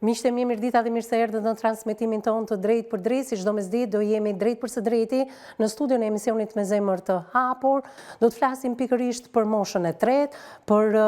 Miqtë e mi, mirëdita dhe mirë se erdhët në transmetimin tonë të drejt për drejt, si çdo mesditë do jemi drejt për së drejti në studion e emisionit Me Zemër të Hapur. Do të flasim pikërisht për moshën e tretë, për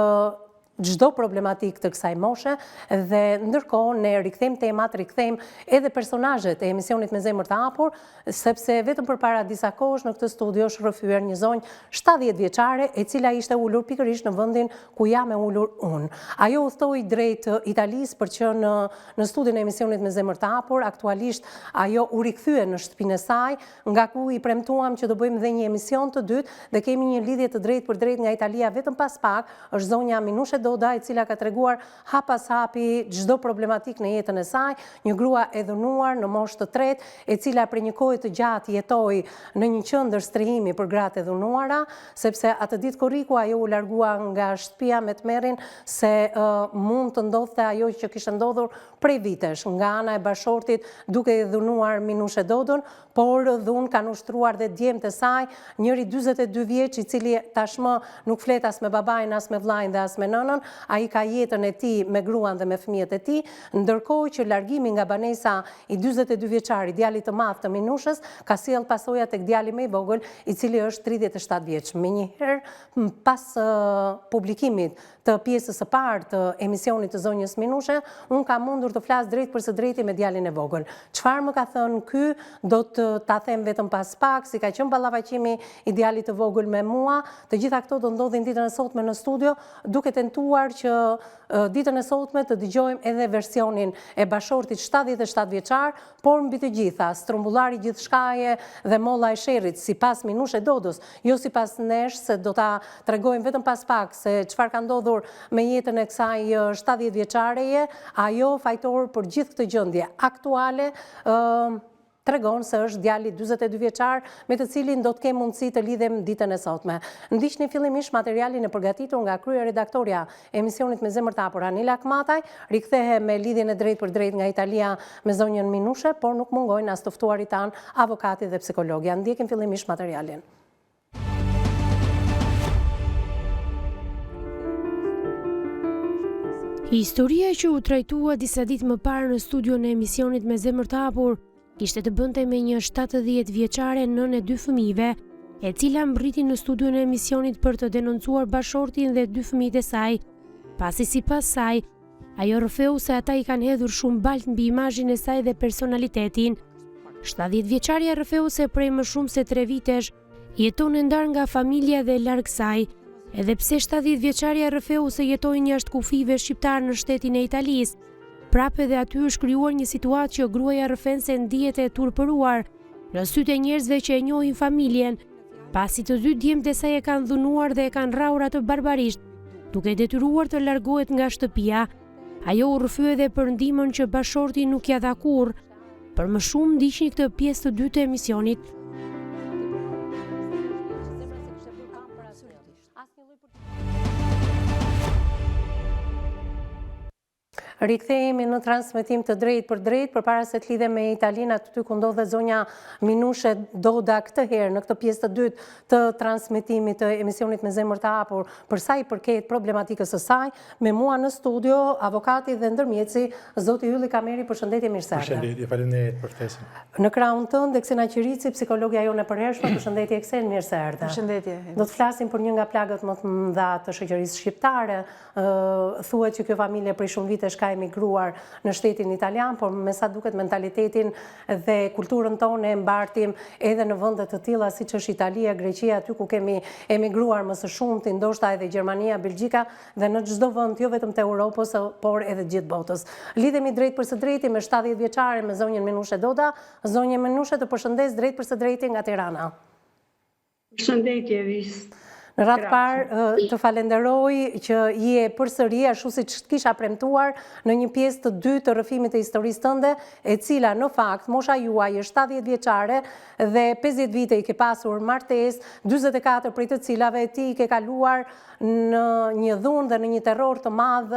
çdo problematik të kësaj moshe dhe ndërkohë ne rikthejmë temat, rikthejmë edhe personazhet e emisionit Me Zemër të Hapur, sepse vetëm përpara disa kohësh në këtë studio është rrëfyer një zonjë 70 vjeçare e cila ishte ulur pikërisht në vendin ku jam e ulur unë. Ajo udhtoi drejt Italisë për që në studion e emisionit Me Zemër të Hapur, aktualisht ajo u rikthye në shtëpinë e saj, nga ku i premtuam që do bëjmë dhe një emision të dytë dhe kemi një lidhje të drejtë për drejtë nga Italia vetëm pas pak, është zonja Minushe Doda, e cila ka treguar hap pas hapi çdo problematik në jetën e saj, një grua e dhunuar në moshë të tretë, e cila për një kohë të gjatë jetoi në një qendër strehimi për gratë e dhunuara, sepse atë ditë korriku ajo u largua nga shtëpia me tmerrin se mund të ndodhte ajo që kishte ndodhur prej vitesh nga ana e bashortit duke i dhunuar Minushe Dodën, por dhunë kanë ushtruar dhe djemtë e saj, njëri 42 vjeç i cili tashmë nuk flet as me babain, as me vllain dhe as me nënën. Ai ka jetën e tij me gruan dhe me fëmijët e tij, ndërkohë që largimi nga banesa i 42 vjeçari, djalit të madh të Minushës, ka sjell pasoja tek djali më i vogël, i cili është 37 vjeç. Menjëherë pas publikimit të pjesës së parë të emisionit të zonjës Minushe, unë kam mundur të flas drejt për së drejti me djalin e vogël. Çfarë më ka thënë ky, do të ta them vetëm pas pak, si ka qenë ballafaqimi i djalit të vogël me mua. Të gjitha këto do ndodhin ditën e sotme në studio, duke tentuar që ditën e sotme të dëgjojmë edhe versionin e bashortit 77 vjeçar, por mbi të gjitha, strumbullari gjithçkaje dhe molla e sherrit sipas Minushe Dodës, jo sipas nesh, se do ta tregojmë vetëm pas pak se çfarë ka ndodhur me jetën e kësaj 70 vjeçareje, ajo fajtor për gjithë këtë gjendje aktuale tregon se është djali 42 vjeçar me të cilin do të kem mundësi të lidhem ditën e sotme. Ndiqni fillimisht materialin e përgatitur nga kryeredaktorja e emisionit Me Zemër të Hapur Anila Akmataj, rikthehem me lidhjen e drejtë për drejtë nga Italia me zonjën Minushe, por nuk mungojnë as të ftuarit tan, avokati dhe psikologja. Ndjekim fillimisht materialin. Historia që u trajtua disa ditë më parë në studion e emisionit Me Zemër të Hapur kishte të bënte me një 70 vjeçare nën e 2 fëmijëve, e cila mbriti në studion e emisionit për të denoncuar bashortin dhe 2 fëmijët e saj, pasi sipas saj, ajo rrëfeu se ata i kanë hedhur shumë balt mbi imazhin e saj dhe personalitetin. 70 vjeçaria rrëfeu se prej më shumë se 3 vitesh jeton e ndar nga familja dhe larg saj, edhe pse 70 vjeçaria rrëfeu se jetojnë jashtë kufive shqiptar në shtetin e Italisë. Prapë dhe aty është krijuar një situatë që gruaja rrëfen se ndihet e turpëruar në sytë e njerëzve që e njohin familjen, pasi të dy djemtë e saj e kanë dhunuar dhe e kanë rrahur atë barbarisht, duke detyruar të largohet nga shtëpia. Ajo u rrëfye edhe për ndihmën që bashorti nuk ia dha kurrë. Për më shumë ndiqni këtë pjesë të dytë të emisionit. Rikthehemi në transmetim të drejtë për drejtë, përpara se të lidhem me Italinë, aty ku ndodhet zonja Minushe Doda këtë herë në këtë pjesë të dytë të transmetimit të emisionit Me Zemër të Hapur, për sa i përket problematikës së saj, me mua në studio avokati dhe ndërmjetësi zoti Ylli Kameri. Përshëndetje, mirë se erdhe. Përshëndetje, faleminderit për ftesën. Në krahun tënd Eksena Qirici, psikologja jonë e përhershme. Përshëndetje Eksen, mirë se erdhe. Përshëndetje. Do të flasim për një nga plagët më të mëdha të shoqërisë shqiptare. Thuhet që kjo familje prej shumë vitesh ka emigruar në shtetin italian, por me sa duket mentalitetin dhe kulturën tonë e mbartim edhe në vende të tilla siç është Italia, Greqia, aty ku kemi emigruar më së shumti, ndoshta edhe Gjermania, Belgjika dhe në çdo vend, jo vetëm të Europës, por edhe gjithë botës. Lidhemi drejt për së drejti me 70 vjeçare me zonjën Minushe Doda. Zonjë Minushe, të përshëndes drejt për së drejti nga Tirana. Përshëndetje, Vis. Në radhë parë të falenderoj që je përsëri ashtu siç kisha premtuar në një pjesë të dytë të rrëfimit të historisë tënde, e cila në fakt mosha juaj është 70 vjeçare dhe 50 vite i ke pasur martesë, 44 prej të cilave ti i ke kaluar në një dhunë dhe në një terror të madh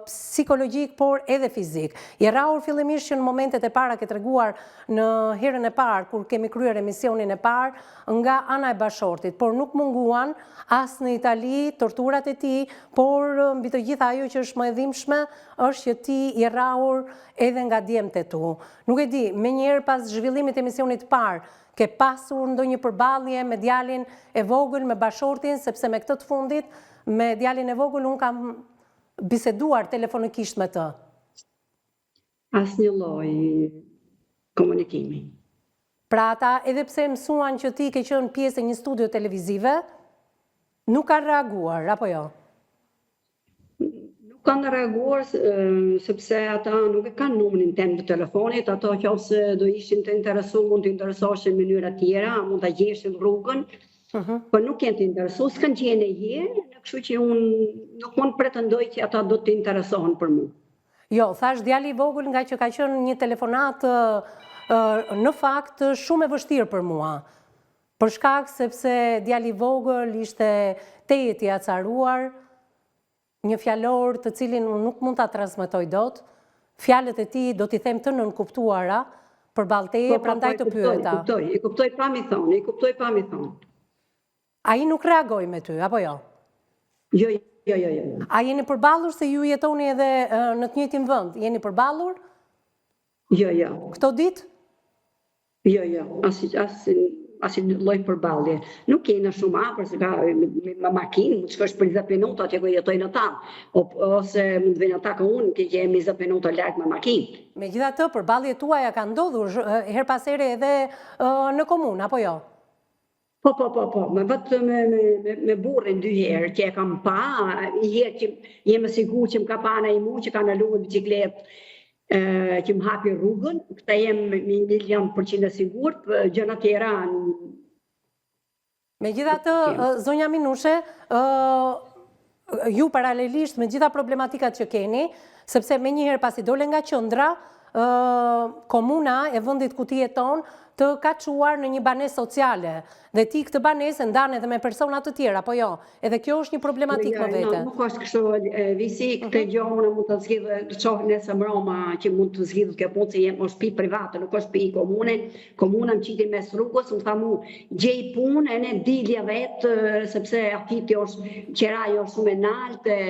psikologjik, por edhe fizik. Je rrahur fillimisht që në momentet e para ke treguar në herën e parë kur kemi kryer emisionin e parë nga ana e bashortit, por nuk mungon munguan as në Itali torturat e tij, por mbi të gjitha ajo që është më e dhimbshme është që ti i rrahur edhe nga djemtë tu. Nuk e di, menjëherë pas zhvillimit të emisionit të parë, ke pasur ndonjë përballje me djalin e vogël, me bashortin, sepse me këtë të fundit, me djalin e vogël unë kam biseduar telefonikisht me të. Asnjë lloj komunikimi. Pra ata, edhe pse mësuan që ti ke qenë pjesë e një studio televizive, nuk ka reaguar, apo jo? Nuk kanë reaguar sepse ata nuk e kanë numrin tim të telefonit, ato nëse do ishin të interesuar, mund të interesoheshin në mënyra tjera, mund ta gjeshin rrugën, por nuk janë të interesuar, s'kan gjenë herë, kështu që unë nuk mund pretendoj që ata do të interesohen për mua. Jo, thash djali i vogël nga që ka qenë një telefonat në fakt shumë e vështirë për mua. Për shkak sepse djali i vogël ishte tejet i acaruar, një fjalor të cilin unë nuk mund ta transmetoj dot. Fjalët e tij do t'i them të nënkuptuara përballë teje, prandaj të pyeta. I kuptoj pa mi thonë. Ai nuk reagoi me ty, apo jo? Jo. A jeni përballur se ju jetoni edhe në të njëjtin vend? Jeni përballur? Jo. Këto ditë? Jo. Asnjë lloj përballje. Nuk kena shumë afër se ka me makinë, mund të shkosh për 20 minuta që ku jetojnë ata, ose mund të vinë ata ka unë që jemi 20 minuta larg me makinë. Megjithatë, përballjet tuaja kanë ndodhur her pas here edhe në komunë, apo jo? Po, vetëm me burrin 2 herë që e kam pa, një herë që jem e sigurt që më ka pa ai mua që ka ndaluar me bicikletë, që më hapi rrugën, këta jem 100% e sigurt, gjëra tjera. Megjithatë, zonja Minushe, ju paralelisht me gjitha problematikat që keni, sepse menjëherë pasi dole nga qendra, komuna e vendit ku ti jeton të ka çuar në një banesë sociale dhe ti këtë banesë ndan edhe me persona të tjera, po jo, edhe kjo është një problematikë më vete. Nuk është kështu, Visi, këtë gjë unë mund të zgjidhë, të çoh nëse mbroma që mund të zgjidhë kjo punë se është shtëpi private, nuk është shtëpi komune. Komuna më qiti mes rrugës, më tha mu, gjej punë e ne dilja vetë, sepse afiti është qeraja është shumë e lartë.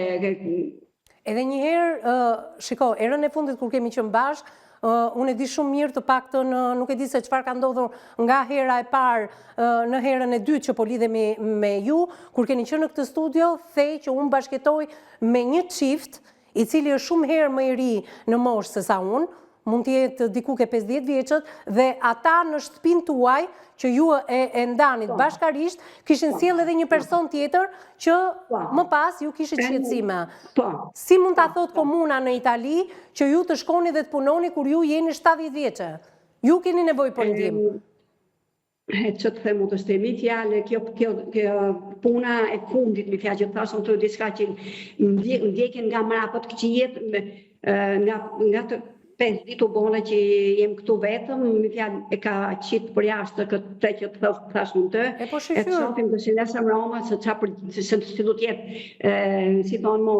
Edhe një herë, shiko, erën e fundit kur kemi qenë bashkë, unë e di shumë mirë të paktën, nuk e di se çfarë ka ndodhur nga hera e parë në herën e dytë që po lidhemi me ju, kur keni qenë në këtë studio, thej që unë bashkëtoj me një çift i cili është shumë herë më i ri në moshë se sa unë, mund të jetë diku ke 50 vjeçët, dhe ata në shtëpinë tuaj që ju e ndanit bashkarisht, kishin sjellë edhe një person tjetër që më pas ju kishit shqetësime. Si mund ta thot komuna në Itali që ju të shkoni dhe të punoni kur ju jeni 70 vjeçë? Ju keni nevojë për ndihmë. Që të them të shtemi fjalë, kjo puna e fundit me fjalë që thashën të diçka që ndjekin nga mrapët këqijet, nga të 5 ditë u bona që jem këtu vetëm, mi fjalë e ka qitë për jashtë këtë që të thash më të. E po e të shofim të shinesë më Roma, se du tjetë, si thonë mo,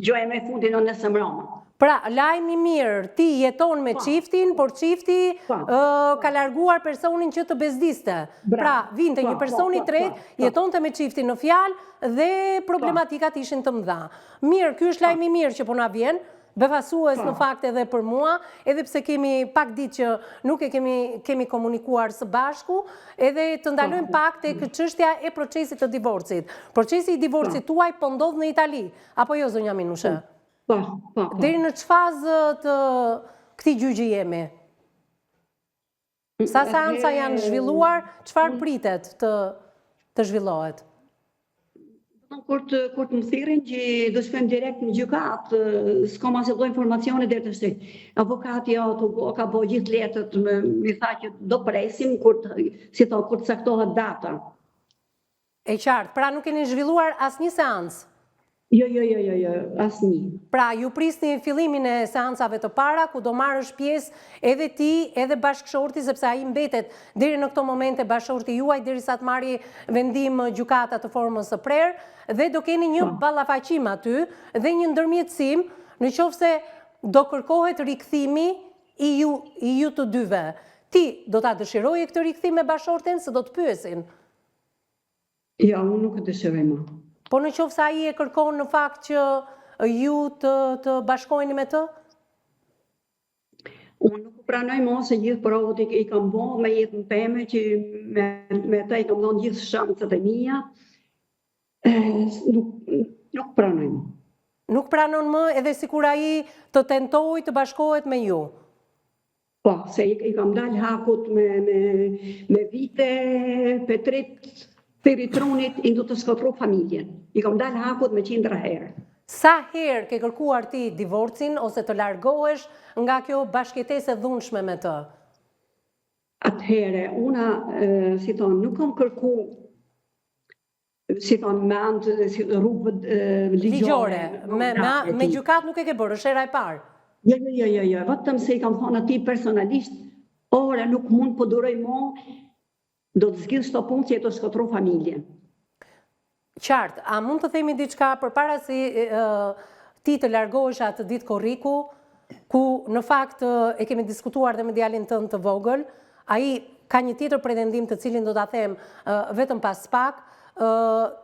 gjoja me fundin në nësë më Roma. Pra, lajmi mirë, ti jeton me çiftin, por çifti ka larguar personin që të bezdiste. Pra, vinte një person i tretë, jetonte me çiftin në fjalë dhe problematikat ishin të mëdha. Mirë, ky është lajmi mirë që po na vjen, befasues në fakt edhe për mua, edhe pse kemi pak ditë që nuk e kemi komunikuar së bashku, edhe të ndalojmë pak tek çështja e procesit të divorcit. Procesi i divorcit tuaj po ndodh në Itali, apo jo, zonja Minushe? Po. Deri në ç'fazë të këtij gjyqi jemi? Sa seanca janë zhvilluar, çfarë pritet të zhvillohet? Kur të më thirrin që do shkojmë direkt në gjykat, s'kam asnjë lloj informacioni deri të shtej. Avokati ka bëu gjithë letrat, më tha që do presim kur të caktohet data. E qartë, pra nuk keni zhvilluar asnjë seancë? Jo, asnjë. Pra, ju prisni fillimin e seancave të para, ku do marrësh pjesë edhe ti, edhe bashkëshorti, sepse ai mbetet deri në këto momente bashkëshorti juaj, derisa të marrë vendim gjykata të formës së prerë, dhe do keni një ballafaqim aty dhe një ndërmjetësim, nëse do kërkohet rikthimi i ju të dyve. Ti do ta dëshiroje këtë rikthim me bashkëshortin, se do të pyesin? Ja, unë nuk e dëshiroj më. Po në qoftë se ai e kërkon në fakt që ju të bashkoheni me të? Unë nuk pranoj më se gjithë provat i kam bërë me jetën teme që me ta i kam dhënë gjithë shanset e mia. Nuk pranoj më. Nuk pranon më edhe sikur ai të tentoj të bashkohet me ju? Po, se i kam dalë hakut me vite Petrit Feritronit i du të skotru familjen. I kam dalë hakut me 100 herë. Sa herë ke kërkuar ti divorcin ose të largohesh nga kjo bashkëtesë e dhunshme me të? Atëhere, una, si thonë, nuk kam kërku, si thonë, me antë rrugëve ligjore. Me gjykat nuk e ke bërë, është hera e parë. Jo, vetëm se i kam thonë ati personalisht, ora nuk mund po duroj mo, do të zgjidh shto punë që e të shkotru familjen. Qartë, a mund të themi diçka përpara se ti të largohesh atë ditë korriku, ku në fakt e kemi diskutuar dhe me djalin tënd të vogël, ai ka një tjetër pretendim të cilin do ta them vetëm pas pak.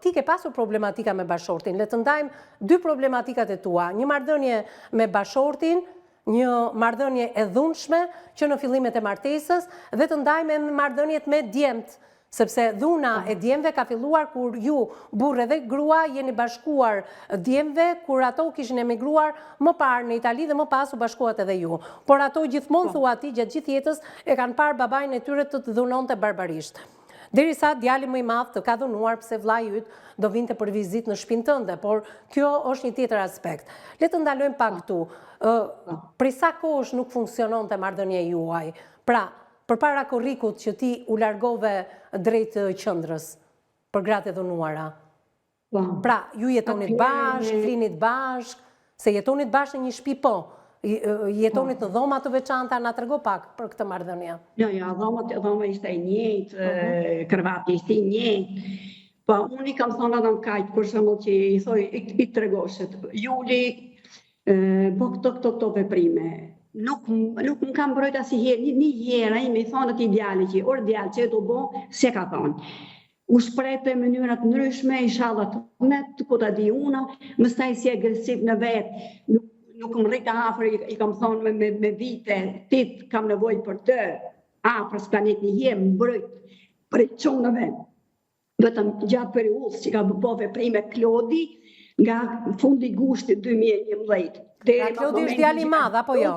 Ti ke pasur problematika me bashortin. Le të ndajmë dy problematikat e tua. Një marrëdhënie me bashortin, një marrëdhënie e dhunshme që në fillimet e martesës, dhe të ndajmë me marrëdhëniet me djemt, sepse dhuna e djemve ka filluar kur ju, burrë dhe grua, jeni bashkuar djemve, kur ato kishin emigruar më parë në Itali dhe më pas u bashkuat edhe ju. Por ato gjithmonë thua ti gjatë gjithë jetës e kanë parë babain e tyre të dhunonte barbarisht. Derisa djali më i madh të ka dhunuar pse vllai yt do vinte për vizitë në shtëpinë tënde, por kjo është një tjetër aspekt. Le të ndalojmë pak këtu. Prej sa kohësh nuk funksiononte marrëdhënia juaj? Pra, përpara korrikut që ti u largove drejt qendrës për gratë e dhunuara. Pra, ju jetonit bashkë, flinit bashkë, se jetonit bashkë në një shtëpi po. Jetonit në dhoma të veçanta, na trego pak për këtë marrëdhënie. Jo, dhoma ishte e njëjtë, kërvati ishte i njëjtë. Po, unë i kam thonë atë në kajtë, për shembull që i thoj, i tregoshet, Juli, po këto veprime. Nuk më kam mbrojt asnjëherë, një herë ai më thonë atij djali që orë djalë që do bo, s'e ka thonë. U shprehte në mënyra të ndryshme, inshallah të ku ta di unë, më staj si agresiv në vetë, nuk më rritë afër, i kam thonë me vite, ti kam nevojë për të, afër s'planet një herë, më mbrojt për e qonëve. Vetëm gjatë periudhës që ka bëbo veprime Klodi, nga fundi gushtit 2011. Klodi është djali i madh, apo jo?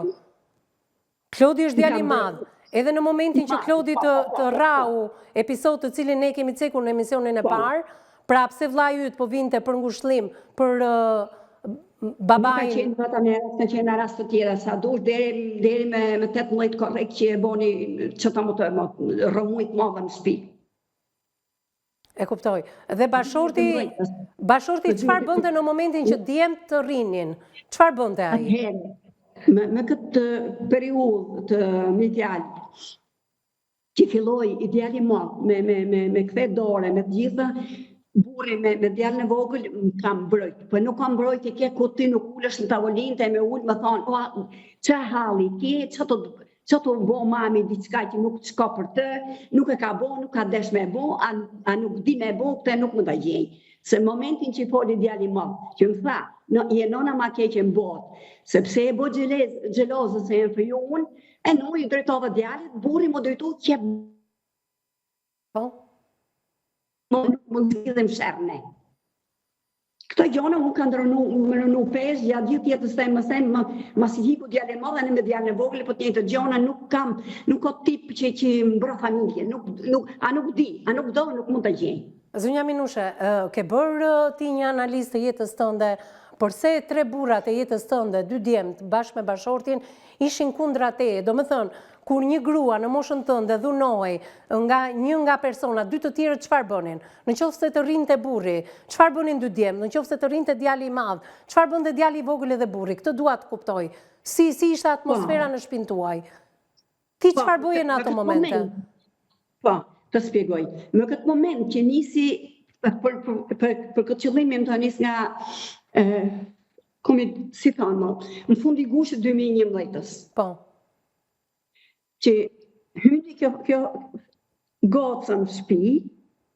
Klodi është djali i madh. Edhe në momentin që Klodi të rau episod të cilin ne kemi cekur në emisionin e parë, pra pse vllai yt po vinte për ngushëllim për babain. Ka qenë rast të tjera sa dush, deri me 18 korrekt që e boni që ta më të rëmujt madhe në shtëpi. E kuptoj. Dhe bashorti çfarë bënte në momentin që djemt të rrinin? Çfarë bënte ai? Me këtë periudhë të një djalë që filloi i djali madh me kthe dore, me të gjitha, burri me djalën e vogël më kam mbrojt. Po nuk kam mbrojt e ke ku ti nuk ulesh në tavolinë të me ul më thonë, ç'a halli ke, që të bo mami diçka që nuk shko për të, nuk e ka bo, nuk ka desh me bo, a nuk di me bo, këte nuk më të gjej. Se në momentin që i foli djali më, që më tha, je nona ma keqe në botë, sepse e bo gjelozë se e në fëju unë, e në i drejtova djalit, burri më drejtu që më zhidhem sherne. Këto gjona unë ka ndërnu pesh, gjatë gjithë jetës të më si hiku djale më dhe në me djale vogële, po të njëtë gjona nuk ka tip që mbro familje, a nuk di, a nuk do, nuk mund të gjenjë. Zënja Minushe, ke bërë ti një analizë të jetës tënde, përse 3 burrat e jetës tënde, 2 djemt bashkë me bashortin, ishin kundra te, do më thënë, kur një grua në moshën tënde dhunohej një nga persona, 2 të tjerë çfarë bënin? Në qoftë se të rrinte burri, çfarë bënin 2 djemt? Në qoftë se të rrinte djali i madh, çfarë bënte djali i vogël edhe burri? Këtë dua të kuptoj. Si ishte atmosfera në shtëpinë tuaj? Ti çfarë bëje në ato momente? Po, të shpjegoj. Në këtë moment që nisi për këtë qëllim të nis nga si thonë, në fundi gushtit 2011-s. Po. Që hyndi kjo gocën në shtëpi,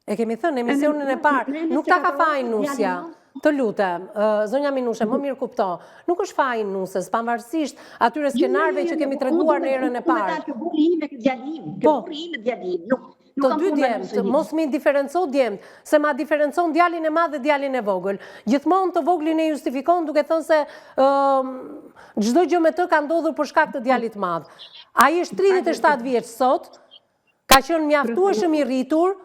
E kemi thënë, emisionin e parë, nuk ta ka fajin nusja. Të lutem, zonja Minushe, më mirë kupto, nuk është fajin nusës, pavarësisht atyre skenarëve që kemi treguar në erën e parë. Të dy djemët, mos mi diferenco djemët, se ma diferencon djalin e madh dhe djalin e vogël. Gjithmonë të voglin e justifikon duke thënë se çdo gjë me të ka ndodhur për shkak të djalit madh. Ai është 37 vjeç sot, ka qenë mjaftueshëm i rritur.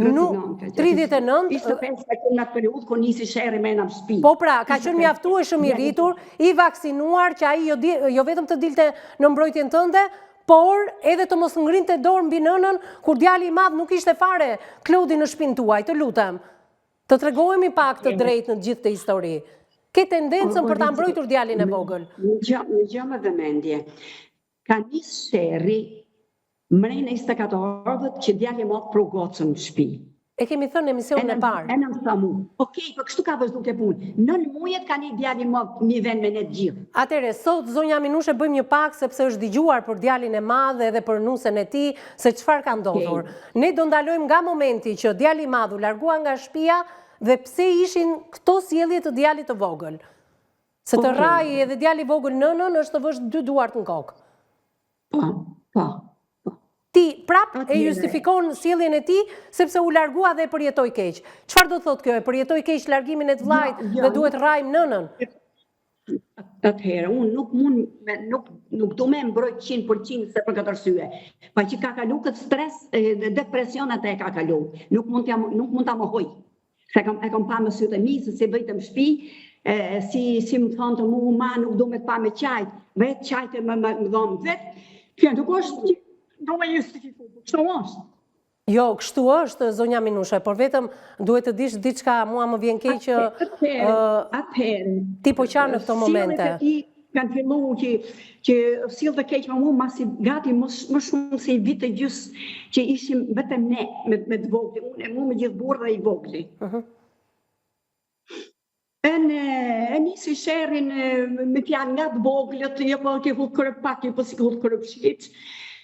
39. 25 në atë periudhë kur nisi sherri me në shtëpi. Po pra, ka qenë mjaftueshëm i rritur, i vaksinuar, që ai jo vetëm të dilte në mbrojtjen tënde, por edhe të mos ngrinte dorë mbi nënën kur djali i madh nuk ishte fare Klodi në shtëpinë tuaj, të lutem. Të tregohemi pak të drejtë në gjithë këtë histori. Ke tendencën për ta mbrojtur djalin e vogël. Në gjë më vëmendje. Ka nis sherri mrejnë 24 orëve që djali më pro gocën në shtëpi. E kemi thënë në emisionin e parë. E nëmë thamu, okej, për kështu ka vazhdu të punë. Nën mujet ka një djali më mi ven me ne gjithë. Atere, sot, zonja Minushe, bëjmë një pak, sepse është dëgjuar për djalin e madh edhe për nusën e tij, se çfarë ka ndodhur. Ne do ndalojmë nga momenti që djali i madh u largua nga shtëpia dhe pse ishin këto sjellje të djalit të vogël. Se të rrai edhe djali i vogël nënën është të vësh dy duart në kokë. Po. Ti prap e justifikon sjelljen e tij sepse u largua dhe e përjetoi keq. Çfarë do thotë kjo? E përjetoi keq largimin e të vllajt dhe duhet rrajm nënën? Atëherë, unë nuk do me mbrojt 100% se për këtë arsye. Pa që ka kalu këtë stres, depresion atë e ka kalu. Nuk mund ta mohoj. Se e kam pa më sytë e mi, se si bëjtëm shtëpi, si më thonë të mu, ma nuk do me të pa me qajt, vetë qajt e më dhomë vetë. Kjo nuk është do me justifiku, kështu është. Jo, kështu është, zonja Minushe, por vetëm duhet të dish diçka, mua më vjen keq që ti po qanë në këto momente. Sillet e ti kanë fillu që sillet e keq me mua masi gati më shumë se i vite gjysë që ishim vetëm ne me të vogli, unë e mu me gjithë burë dhe i vogli. E nisi sherrin me fjalë nga të voglët, jo po ke hullë kërë pak, jo po si hullë kërë pshit.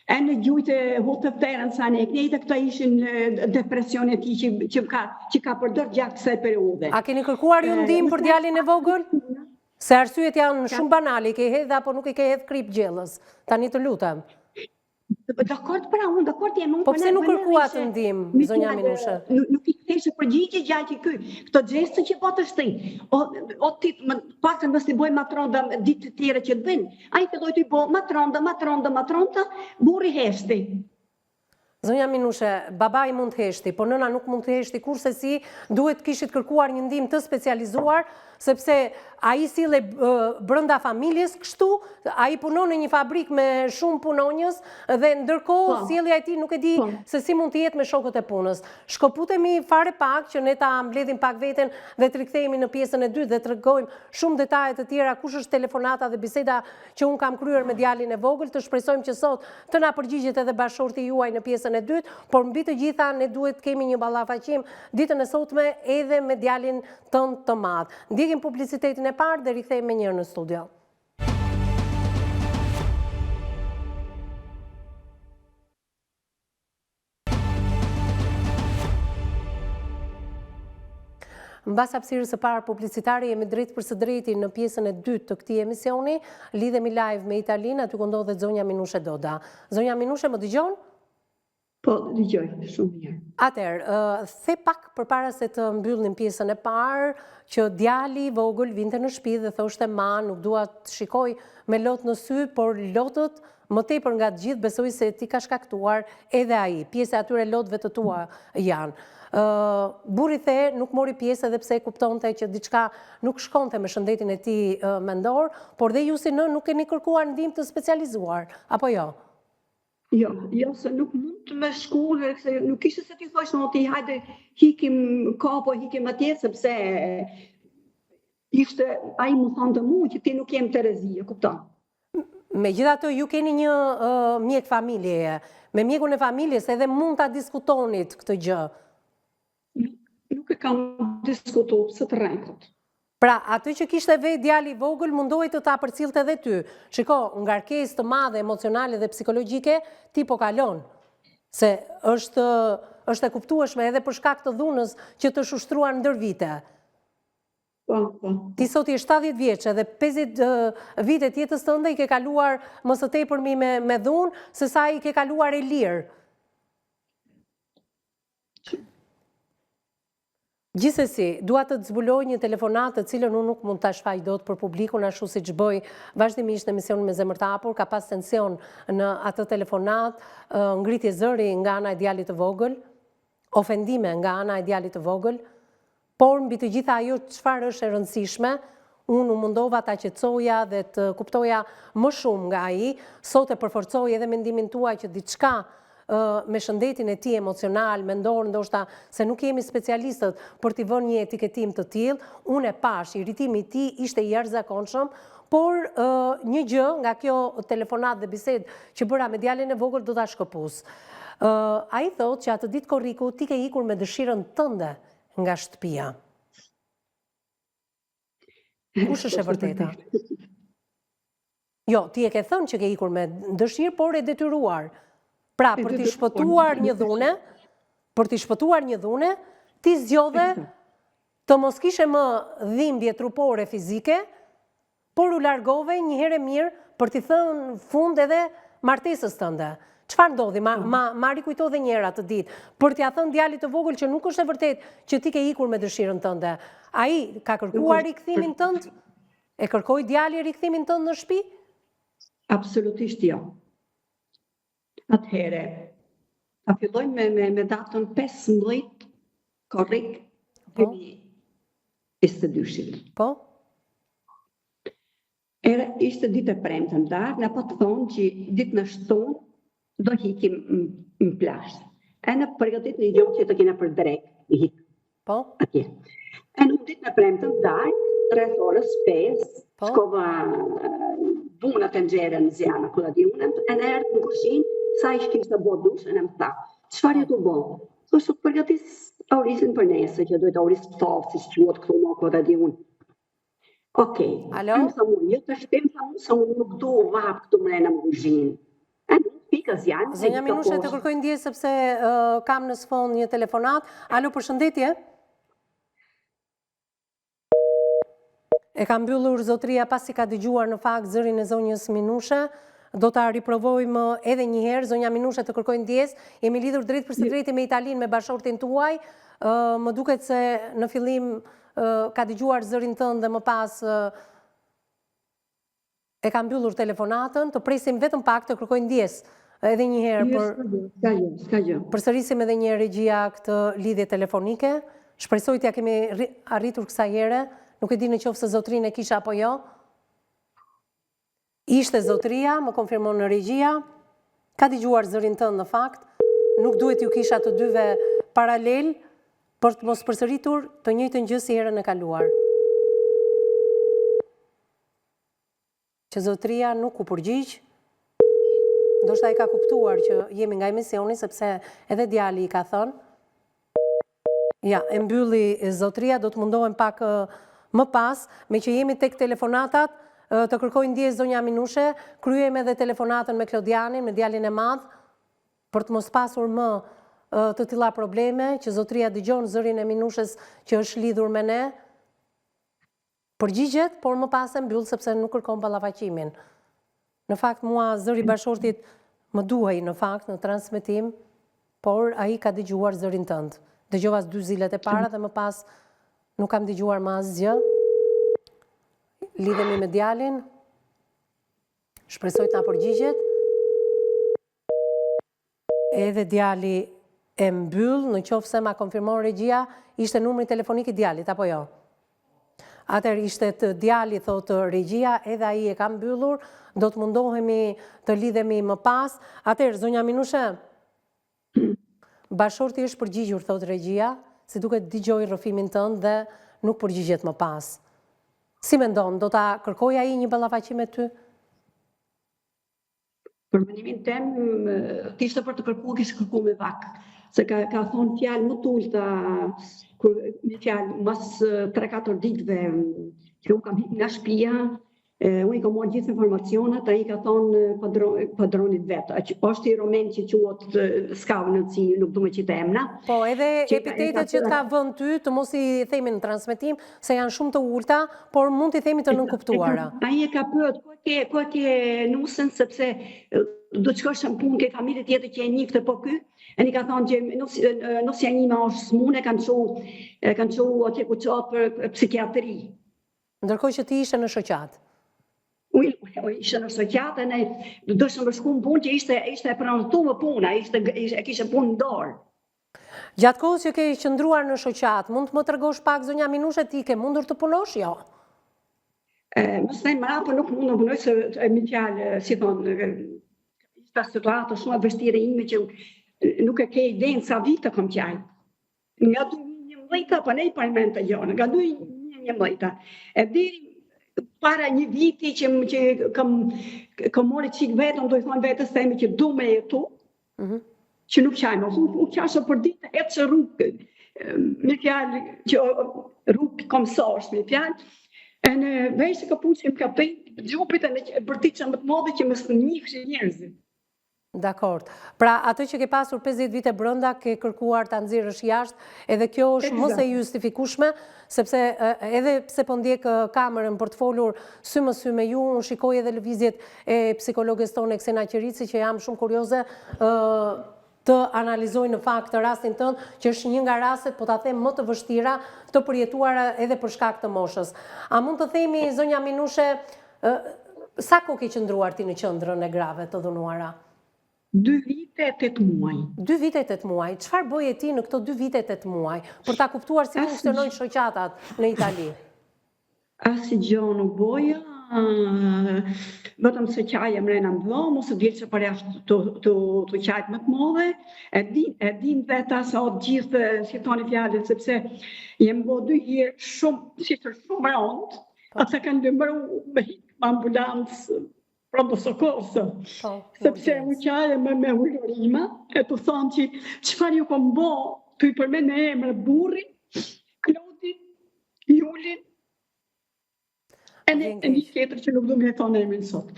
E në gjujtë hullë të fterën sa ne, kënejtë këta ishin depresion e ti që ka përdër gjatë kësaj periude. A keni kërkuar ju ndihmë për djalin e vogël? Se arsyet janë shumë banale, i ke hedhë apo nuk i ke hedhë krip gjellës. Tani të lutem. Dakord pra unë, dakord jemi unë. Po pse nuk kërkuat të ndihmë, zonja Minushe? Nuk i ktheshe përgjigje gjatë ky. Këto gjeste që po të shtin. O ti paktën mos i bëj matronda ditë të tjera që të bëjnë. Ai filloi të bëj matronda, burri heshti. Zonja Minushe, babai mund të heshti, po nëna nuk mund të heshti, kurse si duhet kishit kërkuar një ndihmë të specializuar, sepse ai sille brenda familjes kështu, ai punon në një fabrik me shumë punonjës dhe ndërkohë sjellja e tij nuk e di se si mund të jetë me shokët e punës. Shkoputemi fare pak që ne ta mbledhim pak veten dhe të rikthehemi në pjesën e dytë dhe tregojmë shumë detaje të tjera, kush është telefonata dhe biseda që un kam kryer me djalin e vogël. Të shpresojmë që sot të na përgjigjet edhe bashkëshorti juaj në pjesën e dytë, por mbi të gjitha ne duhet kemi një ballafaqim ditën e sotme edhe me djalin tënd të madh. Ndjekim publicitetin e parë dhe rikthehemi më njëherë në studio. Mbas hapësirës së parë publicitare jemi drejt për së drejti në pjesën e dytë të këtij emisioni, lidhemi live me Italinë, aty ku ndodhet zonja Minushe Doda. Zonja Minushe, më dëgjon? Po, dëgjoj, shumë mirë. Atëherë, the pak përpara se të mbyllim pjesën e parë, që djali vogël vinte në shtëpi dhe thoshte ma, nuk dua të shikoj me lot në sy, por lotët më tepër nga të gjithë besoj se ti ka shkaktuar edhe ai. Pjesë e atyre lotëve të tua janë. Burri the nuk mori pjesë edhe pse e kuptonte që diçka nuk shkonte me shëndetin e tij mendor, por dhe ju si nën nuk keni kërkuar ndihmë të specializuar, apo jo? Jo, se nuk mund të me shku, nuk ishte se ti thosh në ti hajde hikim kapo, hikim atje, sepse ishte, a i mu thonë të mu që ti nuk jem Terezi, e kupton? Megjithatë ju keni një mjek familjeje, me mjekun e familjes edhe mund ta diskutonit këtë gjë. Nuk e kam diskutuar së të rrenkut. Pra, aty që kishte vetë djali i vogël mundohej të ta përcillte edhe ty. Shiko, ngarkesë të madhe emocionale dhe psikologjike ti po kalon. Se është është e kuptueshme edhe për shkak të dhunës që të shustruar ndër vite. Po. Ti sot je 70 vjeçë dhe 50 vite të jetës tënde i ke kaluar më së tepërmi me dhunë, se sa i ke kaluar e lirë. Gjithsesi, dua të të zbuloj një telefonat të cilën unë nuk mund ta shfaq dot për publikun ashtu siç bëj vazhdimisht në emisionin me zemër të hapur, ka pas tension në atë telefonat, ngritje zëri nga ana e djalit të vogël, ofendime nga ana e djalit të vogël, por mbi të gjitha ajo çfarë është e rëndësishme, unë u mundova ta qetësoja dhe të kuptoja më shumë nga ai, sot e përforcoj edhe mendimin tuaj që diçka me shëndetin e tij emocional, mendor, ndoshta se nuk jemi specialistët për t'i vënë një etiketim të tillë, unë e pash, irritimi i tij ishte i jashtëzakonshëm, por një gjë nga kjo telefonat dhe bisedë që bëra me djalin e vogël do ta shkëpus. Ai thotë që atë ditë korriku ti ke ikur me dëshirën tënde nga shtëpia. Kush është e vërteta? Jo, ti e ke thënë që ke ikur me dëshirë, por e detyruar. Pra, për t'i shpëtuar një dhune, ti zgjodhe të mos kishe më dhimbje trupore fizike, por u largove një herë mirë për t'i thënë fund edhe martesës tënde. Çfarë ndodhi? Ma rikujto dhe një herë atë ditë, për t'ia thënë djalit të vogël që nuk është e vërtet që ti ke ikur me dëshirën tënde. Ai ka kërkuar rikthimin tënd? E kërkoi djali rikthimin tënd në shtëpi? Absolutisht jo. Atëhere, ta fillojmë me datën 15 korrik 2022. Po? Ishte ditë e premte në darkë, na po të thonë që ditë në shtunë do hikim në plazh. E në përgatit një gjohë që të kena për drek, i hik. Po? Atje. E në ditë në premte në darkë, 3 orës 5, shkova buna të nxerën në zjanë, këlla di unë, e në erë në kushinë, sa ishë kishtë të bo dushë, e në më tha, qëfar ju të bo? Kështë të përgatis aurisin për nese, që dojtë auris pëtofë, si shquot këtu më këlla di unë. Okej, alo? Sa unë, jo të shtem sa unë nuk do vapë këtu mrena më kushinë. E në pika zjanë. Zonja Minushe, të kërkoj ndje sepse kam në sfond një telefonat. Alo, përshëndetje? E kam mbyllur zotria pasi ka dëgjuar në fakt zërin e zonjës Minushe. Do ta riprovojmë edhe një herë, zonja Minushe, të kërkoj ndjes. Jemi lidhur drejt për së drejti me Italinë, me bashortin tuaj. Më duket se në fillim ka dëgjuar zërin tënd dhe më pas e ka mbyllur telefonatën. Të presim vetëm pak, të kërkoj ndjes edhe një herë për përsërisim edhe një regjia këtë lidhje telefonike. Shpresoj t'ja kemi arritur kësaj here. Nuk e di në qoftë se zotrin e kisha apo jo. Ishte zotria, më konfirmon në regjia, ka dëgjuar zërin tënd në fakt, nuk duhet ju kisha të dyve paralel për të mos përsëritur të njëjtën gjë si herën e kaluar. Që zotria nuk u përgjigj, ndoshta ai ka kuptuar që jemi nga emisioni, sepse edhe djali i ka thënë. Ja, e mbylli zotria, do të mundohem pak më pas, me që jemi tek telefonatat, të kërkoj ndjes zonja Minushe, kryejmë edhe telefonatën me Klodianin, me djalin e madh, për të mos pasur më të tilla probleme, që zotria dëgjon zërin e Minushes që është lidhur me ne. Përgjigjet, por më pas e mbyll sepse nuk kërkon ballafaqimin. Në fakt mua zëri bashortit më duhej në fakt në transmetim, por ai ka dëgjuar zërin tënd. Dëgjova 2 zilet e para dhe më pas nuk kam dëgjuar më asgjë. Lidhemi me djalin, shpresoj të na përgjigjet. Edhe djali e mbyll, në qoftë se ma konfirmon regjia, ishte numri telefonik i djalit, apo jo? Atëherë ishte të djali, thotë regjia, edhe ai e ka mbyllur, do të mundohemi të lidhemi më pas. Atëherë, zonja Minushe, bashorti është përgjigjur, thotë regjia, si duket dëgjoi rrëfimin tënd dhe nuk përgjigjet më pas. Si mendon, do ta kërkoj ai një ballafaqim me ty? Për mendimin tem, kishte për të kërkuar, kishte kërkuar me vak. Se ka thonë fjalë më t'ulta, me fjalë mas 3-4 ditëve që unë kam hik nga shtëpia, Unë I ka marrë gjithë informacionet, ai ka thonë padronit vetë. Është I romen që quhet s'ka vëndësi, nuk du me qita emna. Po, edhe epitetet që t'ka vënd ty, të mos I themi në transmetim, se janë shumë të ulta, por mund t'i themi të nënkuptuara. Ai e ka pyet, ku ke nusën, sepse do të shkosh në punë ke familje tjetër që e njifte po ky. E një ka thonë që nësja njime është smune, kanë qu atje ku qatë për psikiatri. Ndërkohë që ti ishe në shoqat. Ishe në shoqat, e dëshëm më shku në punë që ishte e pranëtu më puna, e kishe punë në dorë. Gjatë kohës që ke qëndruar në shoqat, mund të më tregosh pak zonja Minushe, ti ke mundur të punosh, jo? Mësë thejnë më rapë nuk mund të punoj, se mi fjalë, si thonë, ishte situatë shumë e vështire ime që nuk e ke idenë sa vite kom qaj. Nga 2011, pa ne I parlamenta gjone, nga 2011. E diri para një viti që kam mori qik vetëm, do I thonë vetës temi që du me jetu, që nuk qajmë. Unë qashë për ditë, etë që rrugë, me fjallë, që rrugë komësosh, me fjallë, e në vejshë ka puqim ka pëjtë, gjupit e në bërtit që më të modhe që më së njëfë njerëzit. Dakord. Pra, atë që ke pasur 50 vite brënda, ke kërkuar të nxirrësh jashtë, edhe kjo është mos e justifikueshme, sepse edhe pse po ndjek kamerën për të folur sy më sy me ju, unë shikoj edhe lëvizjet e psikologës tonë Eksena Qerici, që jam shumë kurioze të analizoj në fakt të rastin tënd, që është një nga rastet, po ta them më të vështira, të përjetuara edhe për shkak të moshës. A mund të themi, zonja Minushe, sa kohë ke qëndruar ti në qendrën e grave të dhunuara? 2 vite 8 muaj. 2 vite 8 muaj. Çfarë bëje ti në këto 2 vite 8 muaj për ta kuptuar si funksionojnë shoqatat në Itali? Asnjë gjë nuk boja, vetëm se qaja mrena më dho, mos e dilë që për jashtë të qajt më të modhe, e din veta sa o gjithë, si thoni fjallet, sepse jem bo 2 herë shumë rëndë, atë kanë dëmëru me hikë ambulancë, pronto soccorso, sepse u qaje me ullorima, e të thonë që qëfar ju kom bo, të I përmen me emre burri, Klodin, Julin, e një tjetër që nuk du me thonë emrin sot.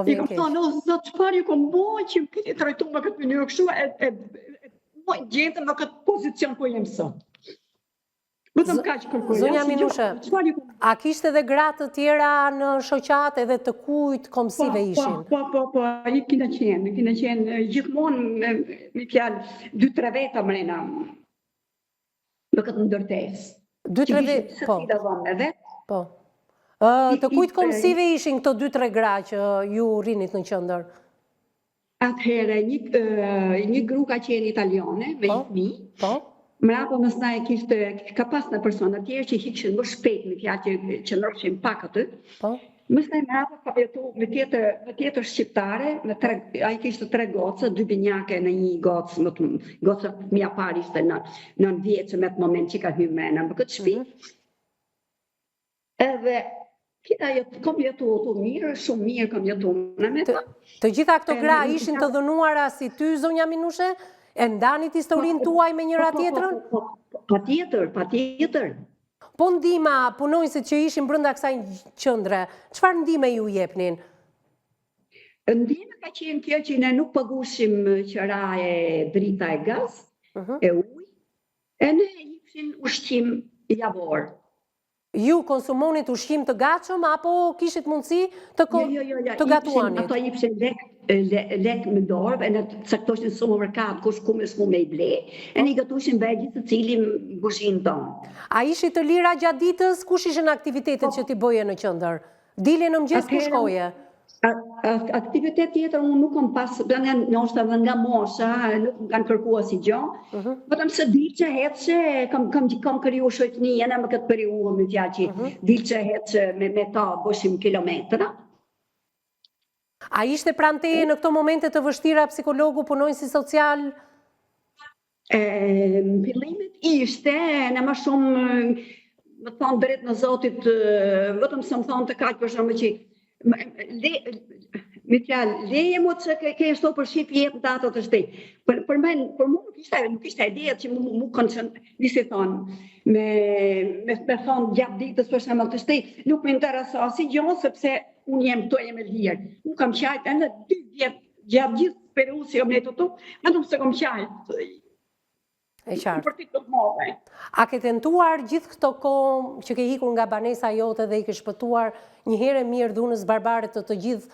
I kom thonë, o zot, qëfar ju kom bo, që më këti trajtu me këtë mënyrë kështu, e gjendë me këtë pozicion po jem sot. Vetëm ka që kërkoj. Zonja Minushe, a kishte edhe gratë të tjera në shoqat edhe të kujt komësive ishin? Po, I kina qenë gjithmonë me fjalë 2-3 veta mrena me këtë ndërtesë. 2-3 veta, po. Të kujt komësive ishin këto 2-3 gra që ju rinit në qendër? Atëherë, një gru ka qenë italiane, me I fëmijë. Po. Mrapa mësna e ka pas në persona tjerë që hikshin më shpejt në fjalë që nërëshin pak aty. Mësna e mrapa ka jetu me tjetër shqiptare, a I kishtë 3 gocë, 2 binjake në një gocë, gocë mja par ishte në 9 vjetë me të moment që ka hymë mrena më këtë shpi. Edhe, kom jetu të mirë, shumë mirë kom jetu në me ta. Të gjitha këto gra ishin të dhënuara si ty, zonja Minushe? E ndanit historinë tuaj me njëra tjetrën? Pa tjetër. Po ndima punonjësit që ishin brenda kësaj qendre, çfarë ndime ju jepnin? Ndime ka qenë kjo që ne nuk pagushim qëra e drita e gaz, e ujë, e ne jepshin ushqim javor. Ju konsumonit ushqim të gatshëm, apo kishit mundësi të gatuanit? Ato jepshin lek me dorë, e në të caktoshin shumë mërkat, kush ku me s'mu me I ble, e një gatushin vegjit të cilim gushin tonë. A ishit të lira gjatë ditës, kush ishin aktivitetet që ti bëje në qendër? Dile në mëngjes ku shkoje? Aktivitet tjetër unë nuk kom pas, nështë edhe nga mosha, nuk më kanë kërkua si gjo, vetëm se dilë që hetë që kam kërju shojtni, e në më këtë periudhë me tja që dilë që hetë që me ta bëshim kilometra. A ishte pranë teje në këto momente të vështira psikologu, punonjësi social? Në fillimit ishte, në më shumë, më thonë drejt në Zotit, vetëm se më thonë të kaqë për shumë që me fjalë, leje mu që ke shto për shqip jetë në datë të shtej. Për mu nuk ishte ideja që mu kënë nisi thonë, me thonë gjatë ditës për shumë të shtej, nuk me interesa si gjonë, sepse unë jem këto jem e lirë. Unë kam qajt edhe 2 vjetë gjatë gjithë periudhës që kam jetë këtu, vetëm se kam qajt. E qartë. Për ti të mëve. A ke tentuar gjithë këto kohë që ke hikur nga banesa jote dhe i ke shpëtuar një herë mirë dhunës barbare të gjithë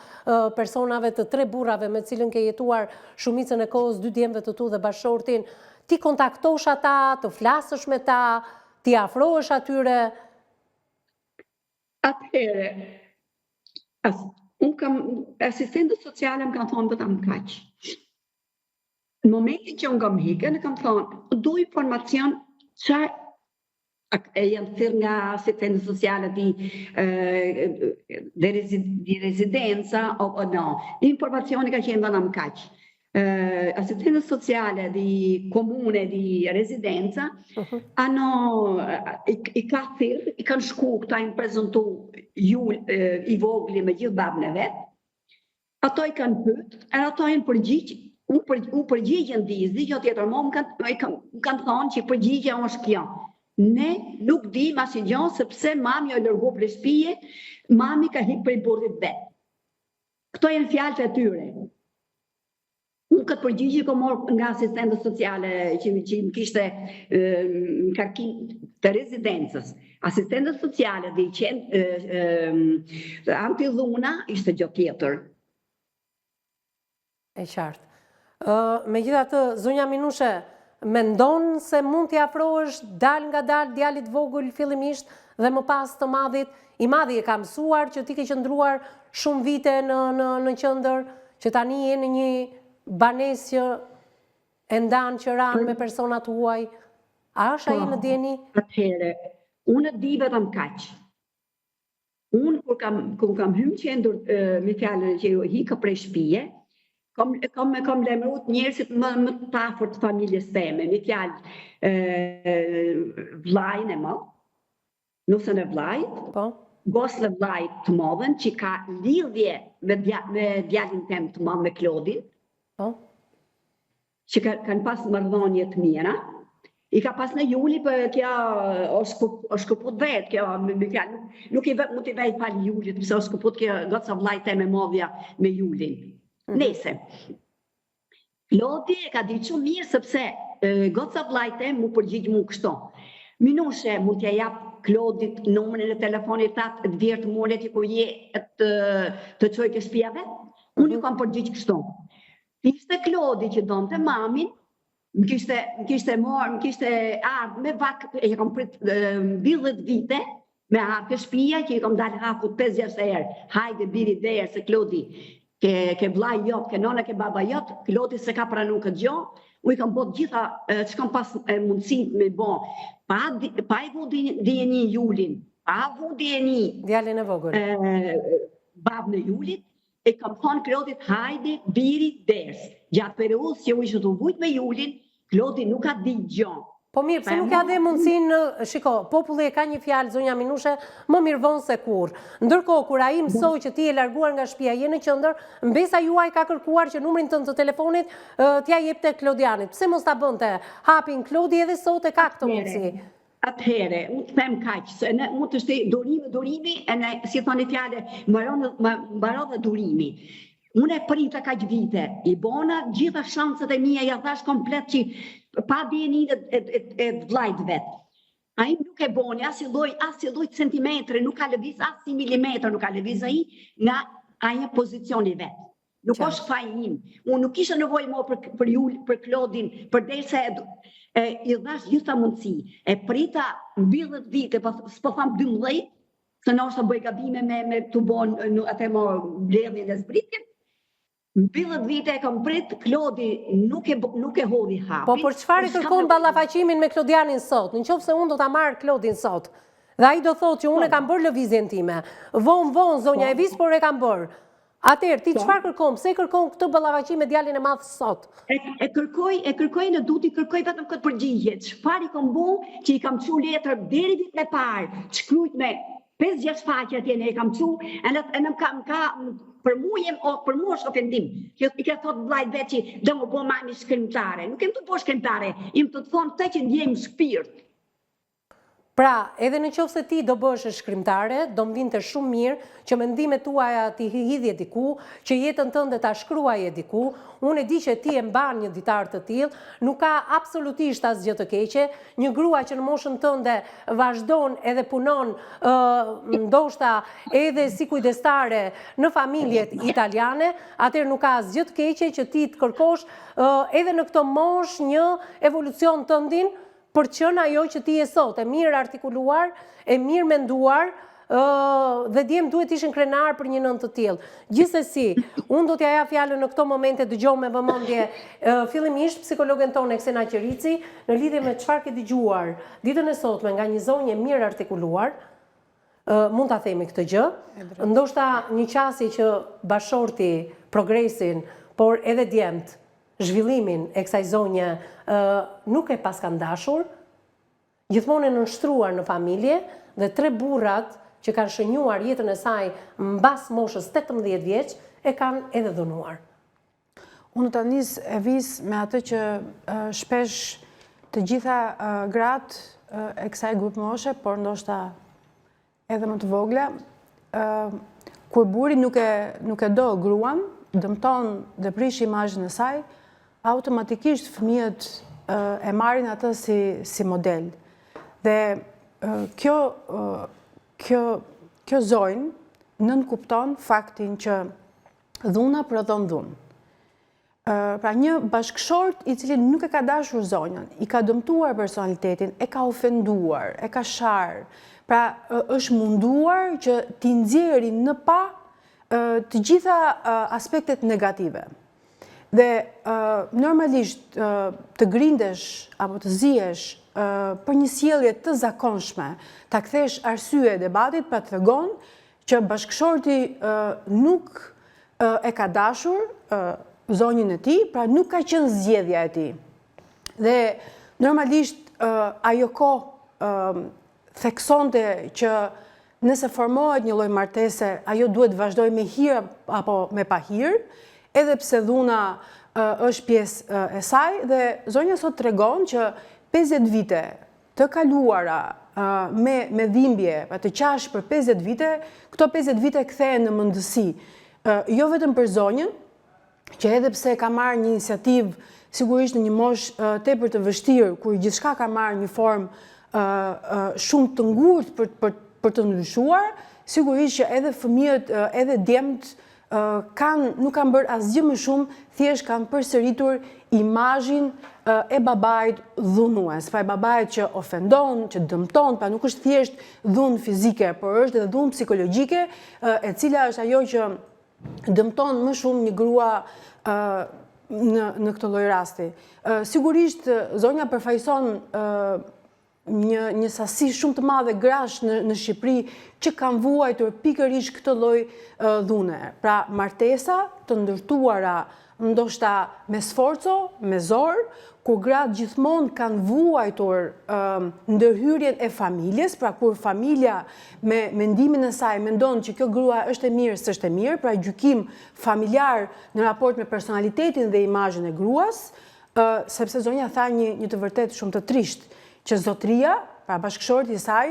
personave të 3 burrave me cilën ke jetuar shumicën e kohës, 2 djemve të tu dhe bashortin, ti kontaktosh ata, të flasësh me ta, ti afrohesh atyre? Atëhere, unë kam, asistentët sociale më kanë thonë vetëm kaq. Në momentin që unë kam hikën, kam thonë, du informacion që e janë thirë nga asistentët sociale di residenza o no. Informacioni ka qenë vetëm kaq. Assistentët sociale di comune di residenza i ka thirë, i kanë shku këta i prezentu i vogli me gjithë babën e vetë, ato i kanë pytë, e ato i në përgjigjë, unë përgjigjën dizdi, jo tjetër, më kanë thonë që përgjigja është kjo. Ne nuk di mas i gjonë, sepse mami o lërgu për shpije, mami ka hikë për i burrit vetë. Këto janë fjalët e tyre. Unë këtë përgjigje ko morë nga asistentët sociale që më kishte në karkim të rezidencës. Asistentët sociale dhe i qenë antidhuna ishte gjë tjetër. E qartë. Megjithatë, zonja Minushe, mendon se mund t'i afrohesh dal nga dal djalit vogël fillimisht dhe më pas të madhit? I madhi e ka mësuar që ti ke qëndruar shumë vite në qendër, që tani je në një banesë që e ndan që ranë me personat huaj. A është ai në dieni? Atëhere, unë di vetëm kaq. Unë kur kam hyrë qendër me fjalën që hika prej shtëpie, kam lemrut njerëzit më të afërt të familjes teme, me fjalë vllajën e madh, nusën e vllajt, goslën e vllajt të madhen që ka lidhje me djalin tem të madh, me Klodin, që kanë pas marrëdhënie të mira. I ka pas në Juli, për kjo është shkëput vetë, kjo nuk i mund t'i vejt pali Julit, pëse është shkëput kjo goca vllajt e me modhja me Julin. Nese, Klodi e ka ditë shumë mirë, sepse goca vllajt e mu përgjigjë mu kështo. Minushe mund t'ja jap Klodit numrin e telefonit atë, të vjerë të mulet i kur je të qoj ke shtëpia vetë, unë ju kam përgjigjë kështo. Ishte Klodi që donë të mamin, më kishte ardhë me vak, e që kam prit 10 vite, me ardhë të shtëpia, që i kam dalë haput 5-6 herë, hajde biri derë se Klodi, ke vllai jot, ke nona, ke baba jot, Klodi se ka pranu këtë gjo, u i kam bot gjitha që kam pas mundësin me bo, pa i vu djeni Julin, pa vu djeni djalin e vogël, babën e Julit, e kam thonë Klodit hajde biri ders. Gjatë periudhës që u ishte të vujt me Julin, Klodi nuk ka di gjë. Po mirë, pse nuk ka dhe mundësinë, shiko, populli e ka një fjalë, zonja Minushe, më mirë vonë se kur. Ndërkohë, kur ai mësoi që ti e larguar nga shtëpia, je në qendër, mbesa juaj ka kërkuar që numrin tënd të telefonit t'ja jepte Klodianit. Pse mos ta bënte? Hapin Klodi edhe sot e ka këtë mundësi. Atëhere, unë të them kaq, se mund të shte durimi, si thoni fjale, mbaron dhe durimi. Unë e prita kaq vite, i bona gjitha shanset e mija, ja thash komplet që pa djenin e vllajt vetë. A i nuk e boni, as i loj centimetre, nuk ka lëviz, as i milimetre nuk ka lëviz a i nga aje pozicioni vetë. Nuk është faj im. Unë nuk isha nevoj mo për Klodin, për del se i dhash gjitha mundësi. E prita 10 vite, s'po tham 12, se në është të bëj gabime me të bon, atë mo bledhin e zbritjen. 10 vite e kam prit, Klodi nuk e hodhi hapi. Po për çfarë kërkon ballafaqimin me Klodianin sot? Në qoftë se unë do ta marr Klodin sot, dhe ai do thotë që unë e kam bërë lëvizjen time. Vonë zonja e vis, por e kam bërë. Atëherë, ti çfarë kërkon? Pse kërkon këtë ballafaqim me djalin e madh sot? E kërkoj në duti, kërkoj vetëm këtë përgjigje. Çfarë i kam bu, që i kam çu letër deri vitin e parë, shkruajt me 5-6 faqe atje ne e kam çu, e në kam për mu është ofendim. I ka thot vllajt vetë që do më bo mami shkrimtare. Nuk jem të bo shkrimtare, im të thonë të që ndjem shpirt. Pra, edhe në qoftë se ti do bësh shkrimtare, do më vinte shumë mirë që mendimet tuaja ti hidhje diku, që jetën tënde ta shkruaje diku. Unë e di që ti e mban një ditar të tillë, nuk ka absolutisht asgjë të keqe. Një grua që në moshën tënde vazhdon edhe punon, ndoshta edhe si kujdestare në familjet italiane, atëherë nuk ka asgjë të keqe që ti të kërkosh edhe në këtë moshë një evolucion tëndin, për qënë ajo që ti e sot, e mirë artikuluar, e mirë menduar, dhe djemë duhet ishin krenar për një nënë të tillë. Gjithsesi, unë do t'ja ja fjallën në këto momente dëgjoj me vëmendje fillimisht psikologen tonë Eksena Qerici në lidhje me çfarë ke dëgjuar ditën e sotme nga një zonjë mirë artikuluar, mund ta themi këtë gjë, ndoshta një qasje që bashorti progresin, por edhe djemt zhvillimin e kësaj zonje nuk e paskan dashur, gjithmonë e nënshtruar në familje dhe 3 burrat që kanë shënjuar jetën e saj mbas moshës 18 vjeç e kanë edhe dhunuar. Unë të nis e vis me atë që shpesh të gjitha gratë e kësaj grup moshe, por ndoshta edhe më të vogla, kur buri nuk e do gruan, dëmton dhe prish imazhin e saj, automatikisht fëmijët e marrin atë si model. Dhe kjo zonjë nënkupton faktin që dhuna prodhon dhunë. Pra një bashkëshort i cili nuk e ka dashur zonjën, i ka dëmtuar personalitetin, e ka ofenduar, e ka sharë, pra është munduar që t'i nxjerrë në pa të gjitha aspektet negative. Dhe normalisht të grindesh apo të zihesh për një sjellje të zakonshme, ta kthesh arsye debatit, pra tregon që bashkëshorti nuk e ka dashur zonjën e tij, pra nuk ka qenë zgjedhja e tij. Dhe normalisht ajo kohë theksonte që nëse formohet një lloj martese, ajo duhet vazhdoj me hir apo me pa hir, edhe pse dhuna është pjesë e saj, dhe zonja sot tregon që 50 vite të kaluara me dhimbje, të qash për 50 vite, këto 50 vite kthehen në mendësi. Jo vetëm për zonjën, që edhe pse ka marrë një iniciativë sigurisht në një moshë tepër të vështirë, kur gjithçka ka marrë një formë shumë të ngurtë për të ndryshuar, sigurisht që edhe fëmijët, edhe djemt nuk kanë bërë asgjë më shumë, thjesht kanë përsëritur imazhin e babait dhunues, pra e babait që ofendon, që dëmton, pra nuk është thjesht dhunë fizike, por është edhe dhunë psikologjike, e cila është ajo që dëmton më shumë një grua në këtë lloj rasti. Sigurisht zonja përfaqëson një sasi shumë të madhe grash në Shqipëri që kanë vuajtur pikërisht këtë lloj dhune. Pra martesa të ndërtuara ndoshta me sforco, me zor, kur gratë gjithmonë kanë vuajtur ndërhyrjen e familjes, pra kur familja me mendimin e saj mendon që kjo grua është e mirë, s'është e mirë, pra gjykim familjar në raport me personalitetin dhe imazhin e gruas, sepse zonja tha një të vërtet shumë të trisht, që zotria, pra bashkëshorti i saj,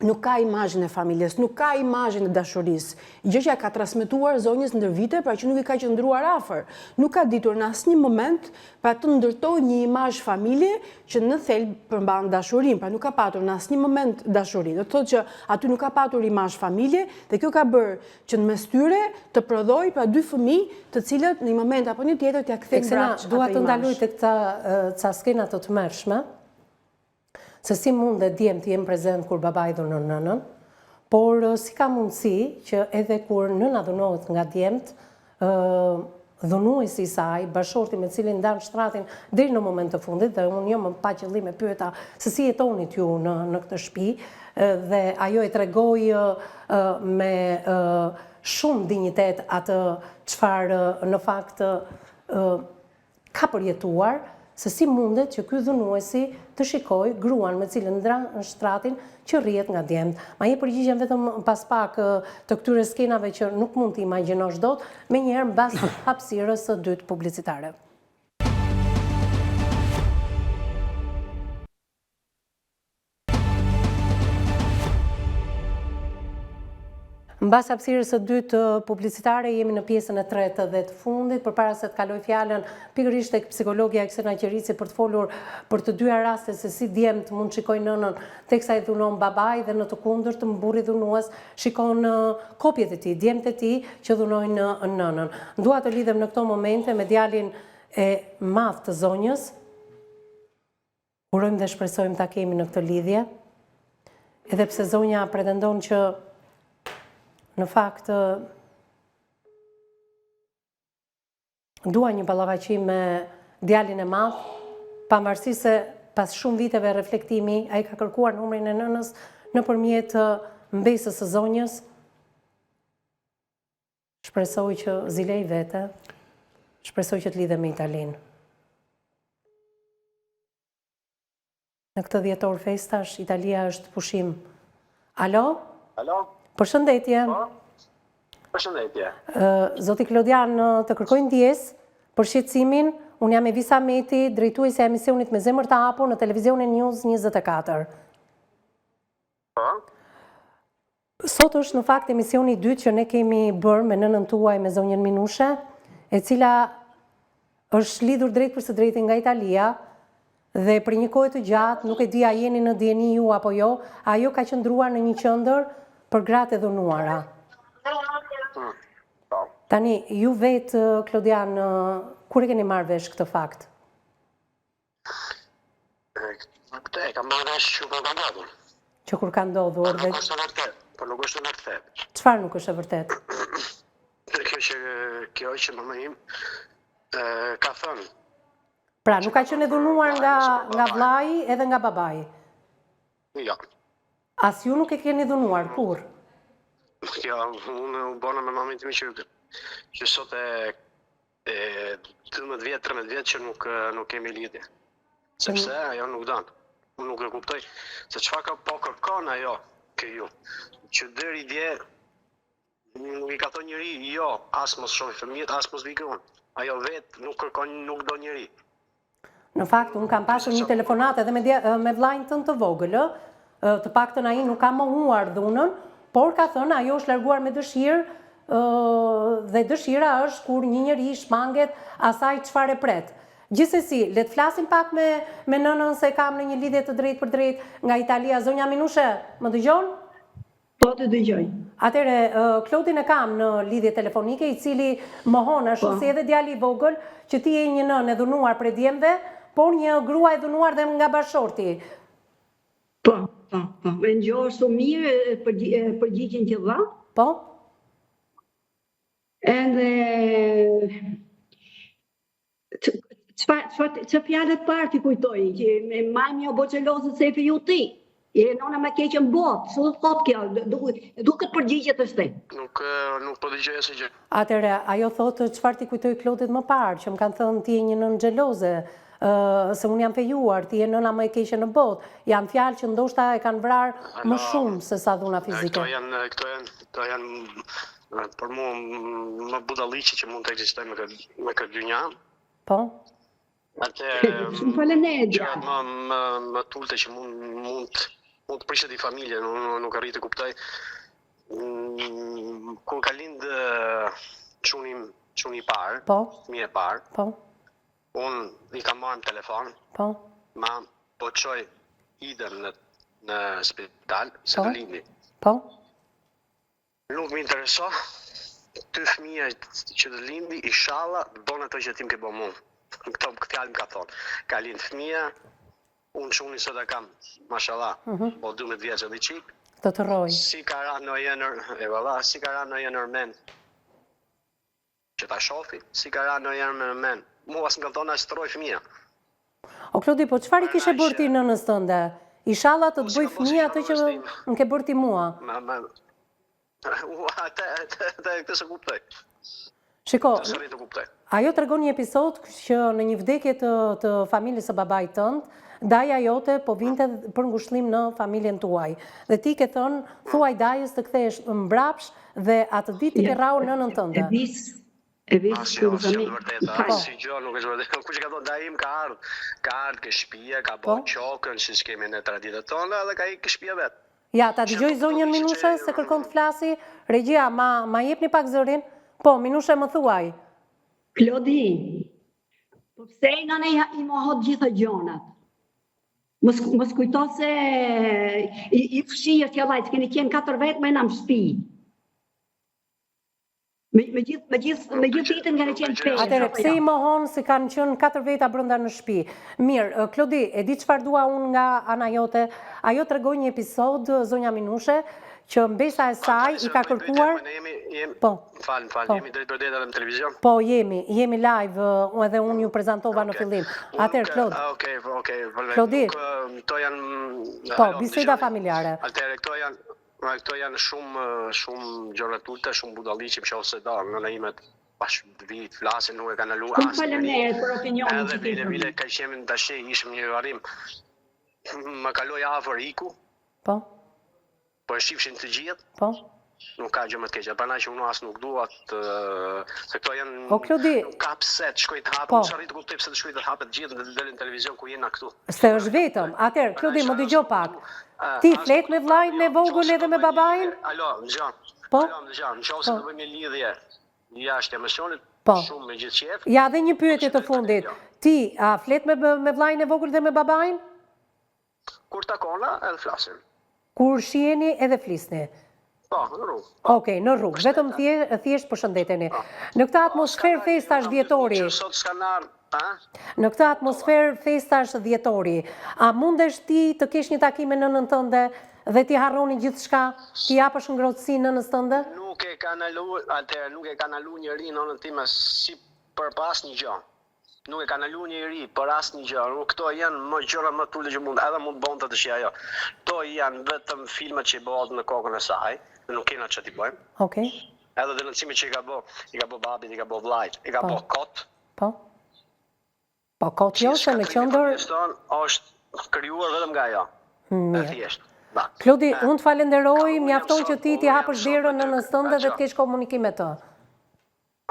nuk ka imazhin e familjes, nuk ka imazhin e dashurisë. Gjë që ka transmetuar zonjës ndër vite, pra që nuk i ka qëndruar afër. Nuk ka ditur në asnjë moment pra të ndërtojë një imazh familje që në thelb përmban dashurinë, pra nuk ka patur në asnjë moment dashuri. Do të thotë që aty nuk ka patur imazh familje dhe kjo ka bërë që në mes tyre të prodhoi pra 2 fëmijë, të cilët në një moment apo një tjetër t'ia kthejnë braç. Dua të ndaloj tek ca skena të tmerrshme. Se si mund dhe djemë të jemë prezent kur babai dhunon nënën, por si ka mundësi që edhe kur nëna dhunohet nga djemët, dhunuesi i saj, bashorti me cilin ndan shtratin deri në moment të fundit, dhe unë jo më pa qëllim e pyeta se si jetonit ju në këtë shtëpi, dhe ajo e tregoi me shumë dinjitet atë çfarë në fakt ka përjetuar, se si mundet që ky dhunuesi të shikoj gruan me cilën ndran shtratin që rrihet nga djemët. Ma je përgjigjem vetëm pas pak të këtyre skenave që nuk mund të imagjinosh dot, menjëherë mbas hapësirës së dytë publicitare. Mbas hapësirës së dytë publicitare, jemi në pjesën e tretë dhe të fundit, përpara se të kaloj fjalën pikërisht tek psikologja Eksena Qerici për të folur për të dyja rastet se si djemt mund shikojnë nënën teksa i dhunon babai dhe në të kundërt burri dhunues shikon kopjet e tij, djemt e tij që dhunojnë nënën. Dua të lidhem në këto momente me djalin e madh të zonjës. Urojmë dhe shpresojmë ta kemi në këtë lidhje. Edhe pse zonja pretendon që në fakt dua një ballafaqim me djalin e madh, pavarësisht se pas shumë viteve reflektimi, ai ka kërkuar numrin e nënës nëpërmjet mbesës së zonjës. Shpresoj që zilej vete, shpresoj që të lidhem me Italin. Në këtë dhjetor festash, Italia është pushim. Alo? Alo? Përshëndetje. Përshëndetje. Zoti Klodian, të kërkoj ndjes për shqetësimin. Unë jam Evisa Meti, drejtuese e emisionit Me Zemër të Hapur në televizionin News 24. Po? Sot është në fakt emisioni i dytë që ne kemi bërë me nënën tuaj me zonjën Minushe, e cila është lidhur drejt për së drejti nga Italia dhe për një kohë të gjatë, nuk e di a jeni në dieni ju apo jo, ajo ka qëndruar në një qendër për gratë e dhunuara. Tani, ju vetë, Klodian, kur e keni marrë vesh këtë fakt? Këtë e kam marrë vesh që kur ka ndodhur. Që kur ka ndodhur dhe... Nuk është e vërtet, por nuk është e vërtet. Çfarë nuk është e vërtet? Kjo që mama im ka thënë. Pra, nuk ka qenë e dhunuar nga vllai edhe nga babai? Jo. As ju nuk e keni dhunuar, kur? Jo, unë u bona me mamin të mi që sot e 12 vjetë, 13 vjetë që nuk kemi lidhje. Sepse ajo nuk danë. Unë nuk e kuptoj se çfarë ka po kërkon ajo ke ju. Që deri dje nuk i ka thonë njëri, jo, as mos shohi fëmijët, as mos vikon. Ajo vetë nuk kërkon, nuk do njëri. Në fakt, unë kam pasur një telefonat edhe me vllajën tënd të vogël, të paktën ai nuk ka mohuar dhunën, por ka thënë ajo është larguar me dëshirë dhe dëshira është kur një njeri shmanget asaj çfarë e pret. Gjithsesi, le të flasim pak me nënën se kam në një lidhje të drejtë për drejtë nga Italia. Zonja Minushe, më dëgjon? Po të dëgjoj. Atëre, Klodin e kam në lidhje telefonike, i cili mohon ashtu si edhe djali i vogël, që ti je një nënë e dhunuar prej djemve, por një grua e dhunuar dhe nga bashorti. Po. E ngjohë shumë mirë përgjigjen që dha. Po? Edhe që fjalët parë ti kujtoj, që mami o boqelozët se e për ju ti. E nona me keqën botë, su dhe thot kjo, duket përgjigje të shte. Nuk po dëgjoj asë gjë. Atëre, ajo thotë çfarë ti kujtoj Klodit më parë, që më kanë thënë ti je një nënë xheloze, se unë jam fejuar, ti je nëna më e keqe në botë. Janë fjalë që ndoshta e kanë vrarë më shumë se sa dhuna fizike. Këto janë për mua më budalliqe që mund të ekzistojë me këtë dynja. Po? Shumë faleminderit. Gjërat më tulte që mund të prishet i familje, nuk arrit të kuptoj. Kur ka lind çuni i parë, fëmia e parë, unë i kam marrë në telefon, po çoj idem në spital, se të lindi. Nuk më intereso, ty fëmia që të lindi, inshallah, bon ato që tim ke bo mu. Këtë fjalë më ka thonë. Ka lind fëmia, unë çuni sot e kam, mashallah, po 12 vjeç edhe çik. Do të rroj. Si ka ra në jenë men. Që ta shofi, si ka ra në jenë men. Mua s'm ka thonë as troj fëmia. O Klodi, po çfarë kishe bërë ti nënës tënde? Inshallah të të bëj fëmia atë që më ke bërë ti mua. Këtë se kuptoj. Shiko, ajo tregon një episod që në një vdekje të familjes së babait tënd, daja jote po vinte për ngushëllim në familjen tuaj. Dhe ti ke thënë, thuaj dajës të kthehesh mbrapsht dhe atë ditë ti ke rrahur nënën tënde. E vis kur zami. Si gjë nuk është vërtet. Kush ka thonë dajim ka ardhur ke shtëpia, ka bërë qokën siç kemi në traditën tonë dhe ka ikë ke shtëpia vet. Ja, ta dëgjoj zonjën Minushe se kërkon të flasi Regjia, ma jepni pak zërin? Po, Minushe më thuaj. Klodi, po pse nëne i mohot gjitha gjonat? Mos kujto se i fshirë t'ja vajtë, keni qenë 4 vetë me në shpi. Me gjithë ditën nga në qenë 5. Atere, pse i mohon si kanë qenë 4 veta brenda në shtëpi? Mirë, Klodi, e di çfarë dua unë nga ana jote? Ajo tregoi një episod, zonja Minushe, që mbesa e saj i ka kërkuar. Po. Falë, jemi drejt për drejt edhe në televizion? Po, jemi live, edhe unë ju prezantova në fillim. Atëherë, Klod. Okej, Klodi. Këto janë... Po, biseda familjare. Atëherë, këto janë shumë gjoratulte, shumë budalli që më se da, në imet bashkë vit, flasin, nuk e ka nalu asë. Unë faleminderit për opinionin që ti Edhe ka qenë në tashi, ishëm një varim, më kaloj afër iku, Po, po e shifshin të gjithë, po. nuk ka gjë më të keqe. Prandaj që unë as nuk dua se këto janë O, Klodi. Nuk ka pse të shkoj të hapet, Po. nuk arrit të kuptoj pse të shkoj të hapet gjithë dhe të delin në televizion ku jena këtu. Se është vetëm. Atëherë, Klodi, më dëgjoj pak. Ti flet me vllajën e vogël edhe me babain? Alo, më dëgjon. Po? Alo, më dëgjon. Nëse do bëjmë një lidhje jashtë emisionit, Po. shumë me gjithë qef. Ja, dhe një pyetje të fundit. Ti, a flet me vllajën e vogël dhe me babain? Kur takona, edhe flasim. Kur shiheni edhe flisni? Po, në rrugë. Okej, në rrugë, vetëm thjesht përshëndeteni. Në këtë atmosferë festash dhjetori, Që sot s'kan ardhur, ha? në këtë atmosferë festash dhjetori, a mundesh ti të kesh një takim me nënën tënde dhe ti harroni gjithçka, ti japësh ngrohtësi nënës tënde? Nuk e ka nalu njëri nënën time si për pas një gjë. Nuk e ka nalu njëri për as një gjë. Këto janë më gjëra më të ulë që mund, edhe mund bënte të shi ajo. Këto janë vetëm filmat që i bëhet në kokën e saj, dhe nuk kena që t'i bëjmë. Okej, Edhe dënësime që i ka bo babit, i ka bo vlajt, i ka bo kot. po. Po, kot jo, se në qëndër... është krijuar vetëm nga ajo. E Mirë. thjesht. Da. Klodi, unë të falenderoj, mjafton që ti hapësh derën në nënës tënde dhe të kesh komunikim me të.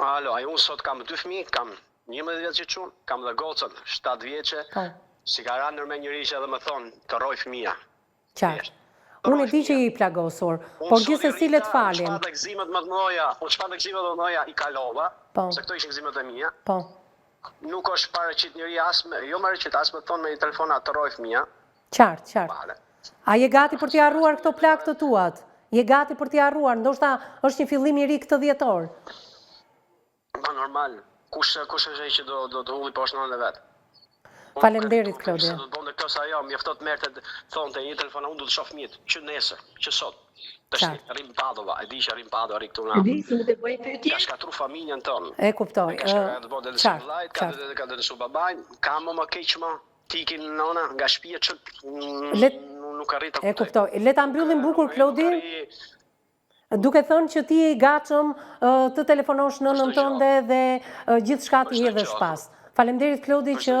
Alo, unë sot kam 2 fëmijë, kam 11 vjeç që qunë, kam dhe gocën 7 vjeçe, Po, si ka ranë nërme njëri që edhe më thonë të roj fëmija. qartë. Unë e di që je i plagosur, por gjithsesi le të falim. Çfarë gëzimet më të mëdha, çfarë gëzimet më të mëdha i kalova, Po. se këto ishin gëzimet e mia. Po, Nuk është paraqit njëri jo paraqit as më thonë me një telefon të roj fëmija. qartë. Vale. A je gati për t'i harruar këto plagë të tuat? Je gati për t'i harruar, ndoshta është një fillim i ri këtë dhjetor. Po normal, kush është ai që do hulli poshtë nënën e vet. Faleminderit, Klodi. Se do të bënte këto sa ajo, mjaftot merrte thonte një telefon, unë do të shoh fëmijët, që nesër, që sot. Tash rrim Padova, e di që rrim Padova, rri këtu E na. di se nuk e bëj pyetje. Ka shkatru familjen tonë. E kuptoj. Ka të bëjë dëllësu vllajt, ka Qartë. të dëllësu babajn, ka më keq më, tikin nona nga shtëpia që nuk arrit të E kuptoj. Le ta mbyllim bukur, Klodi. Duke thënë që ti je i gatshëm të telefonosh nënën tënde dhe gjithçka ti hedhësh pas. Faleminderit, Klodi, që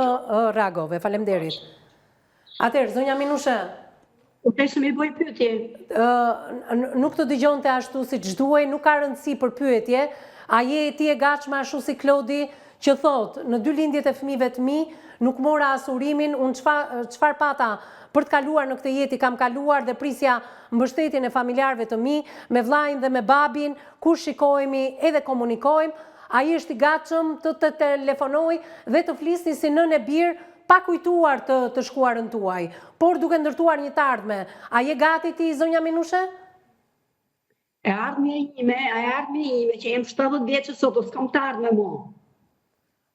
reagove. Faleminderit. Atëherë, zonja Minushe, Po pse më bëj pyetje? nuk të dëgjonte ashtu siç duhej, nuk ka rëndësi për pyetje. A je ti e gatshme ashtu si Klodi që thot, në 2 lindjet e fëmijëve të mi, nuk mora as urimin, unë çfarë pata për të kaluar në këtë jetë i kam kaluar dhe prisja mbështetjen e familjarëve të mi, me vllajin dhe me babin, kur shikohemi edhe komunikojmë, ai është i gatshëm të telefonoj dhe të flisni si nënë e birë, pa kujtuar të shkuarën tuaj, por duke ndërtuar një të ardhme. A je gati ti, zonja Minushe? E ardhmja ime që jem 70 vjeçë sot, s'kam të ardhme mo.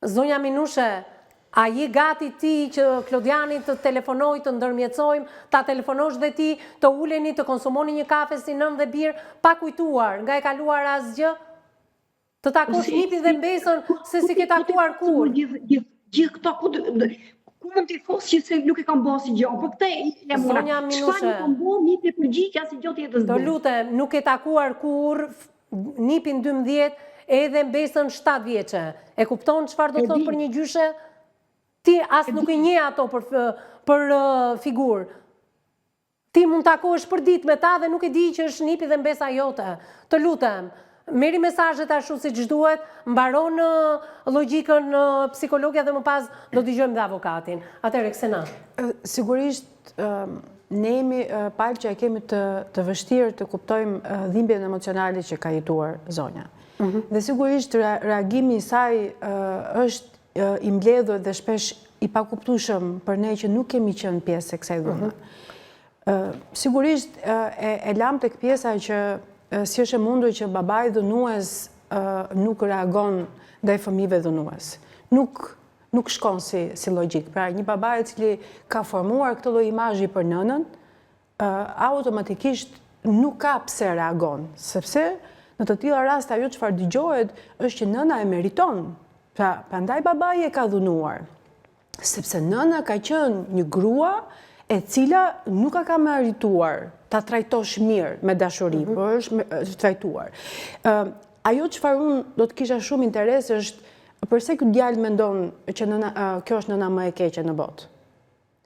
Zonja Minushe, a je gati ti që Klodiani të telefonoj, të ndërmjetësojmë, ta telefonosh dhe ti, të uleni, të konsumoni një kafe si nënë dhe birë, pa kujtuar, nga e kaluar asgjë? Të takosh nipin dhe mbesën se si ke takuar kur? Gjithë këto, ku mund t'i thosë që se nuk e kam bërë si gjë, për këte e mora. Zonja Minushe, Çfarë nuk kam bërë, një të përgjigja si gjë tjetër të lutem, nuk e takuar kur nipin 12 edhe mbesën 7 vjeçe. E kupton çfarë do të thotë për një gjyshe? Ti as nuk i njeh ato për figurë. Ti mund takohesh për ditë me ta dhe nuk e di që është nipi dhe mbesa jote. Të lutem, merri mesazhet ashtu siç duhet, mbaron logjikën psikologja dhe më pas do dëgjojmë dhe avokatin. Atëherë Ksena. Sigurisht ne jemi palë që e kemi të vështirë të kuptojmë dhimbjen emocionale që ka jetuar zonja. Dhe sigurisht reagimi i saj është i mbledhur dhe shpesh i pakuptueshëm për ne që nuk kemi qenë pjesë e kësaj dhune. Sigurisht e lam tek pjesa që si është e mundur që babai dhunues nuk reagon ndaj fëmijëve dhunues. Nuk shkon si logjik. Pra një baba i cili ka formuar këtë lloj imazhi për nënën, automatikisht nuk ka pse reagon, sepse në të tilla raste ajo çfarë dëgohet është që nëna e meriton. Pra prandaj babai e ka dhunuar, sepse nëna ka qenë një grua e cila nuk ka merituar ta trajtosh mirë me dashuri, por është trajtuar. Ajo çfarë unë do të kisha shumë interes është përse ky djalë mendon që kjo është nëna më e keqe në botë.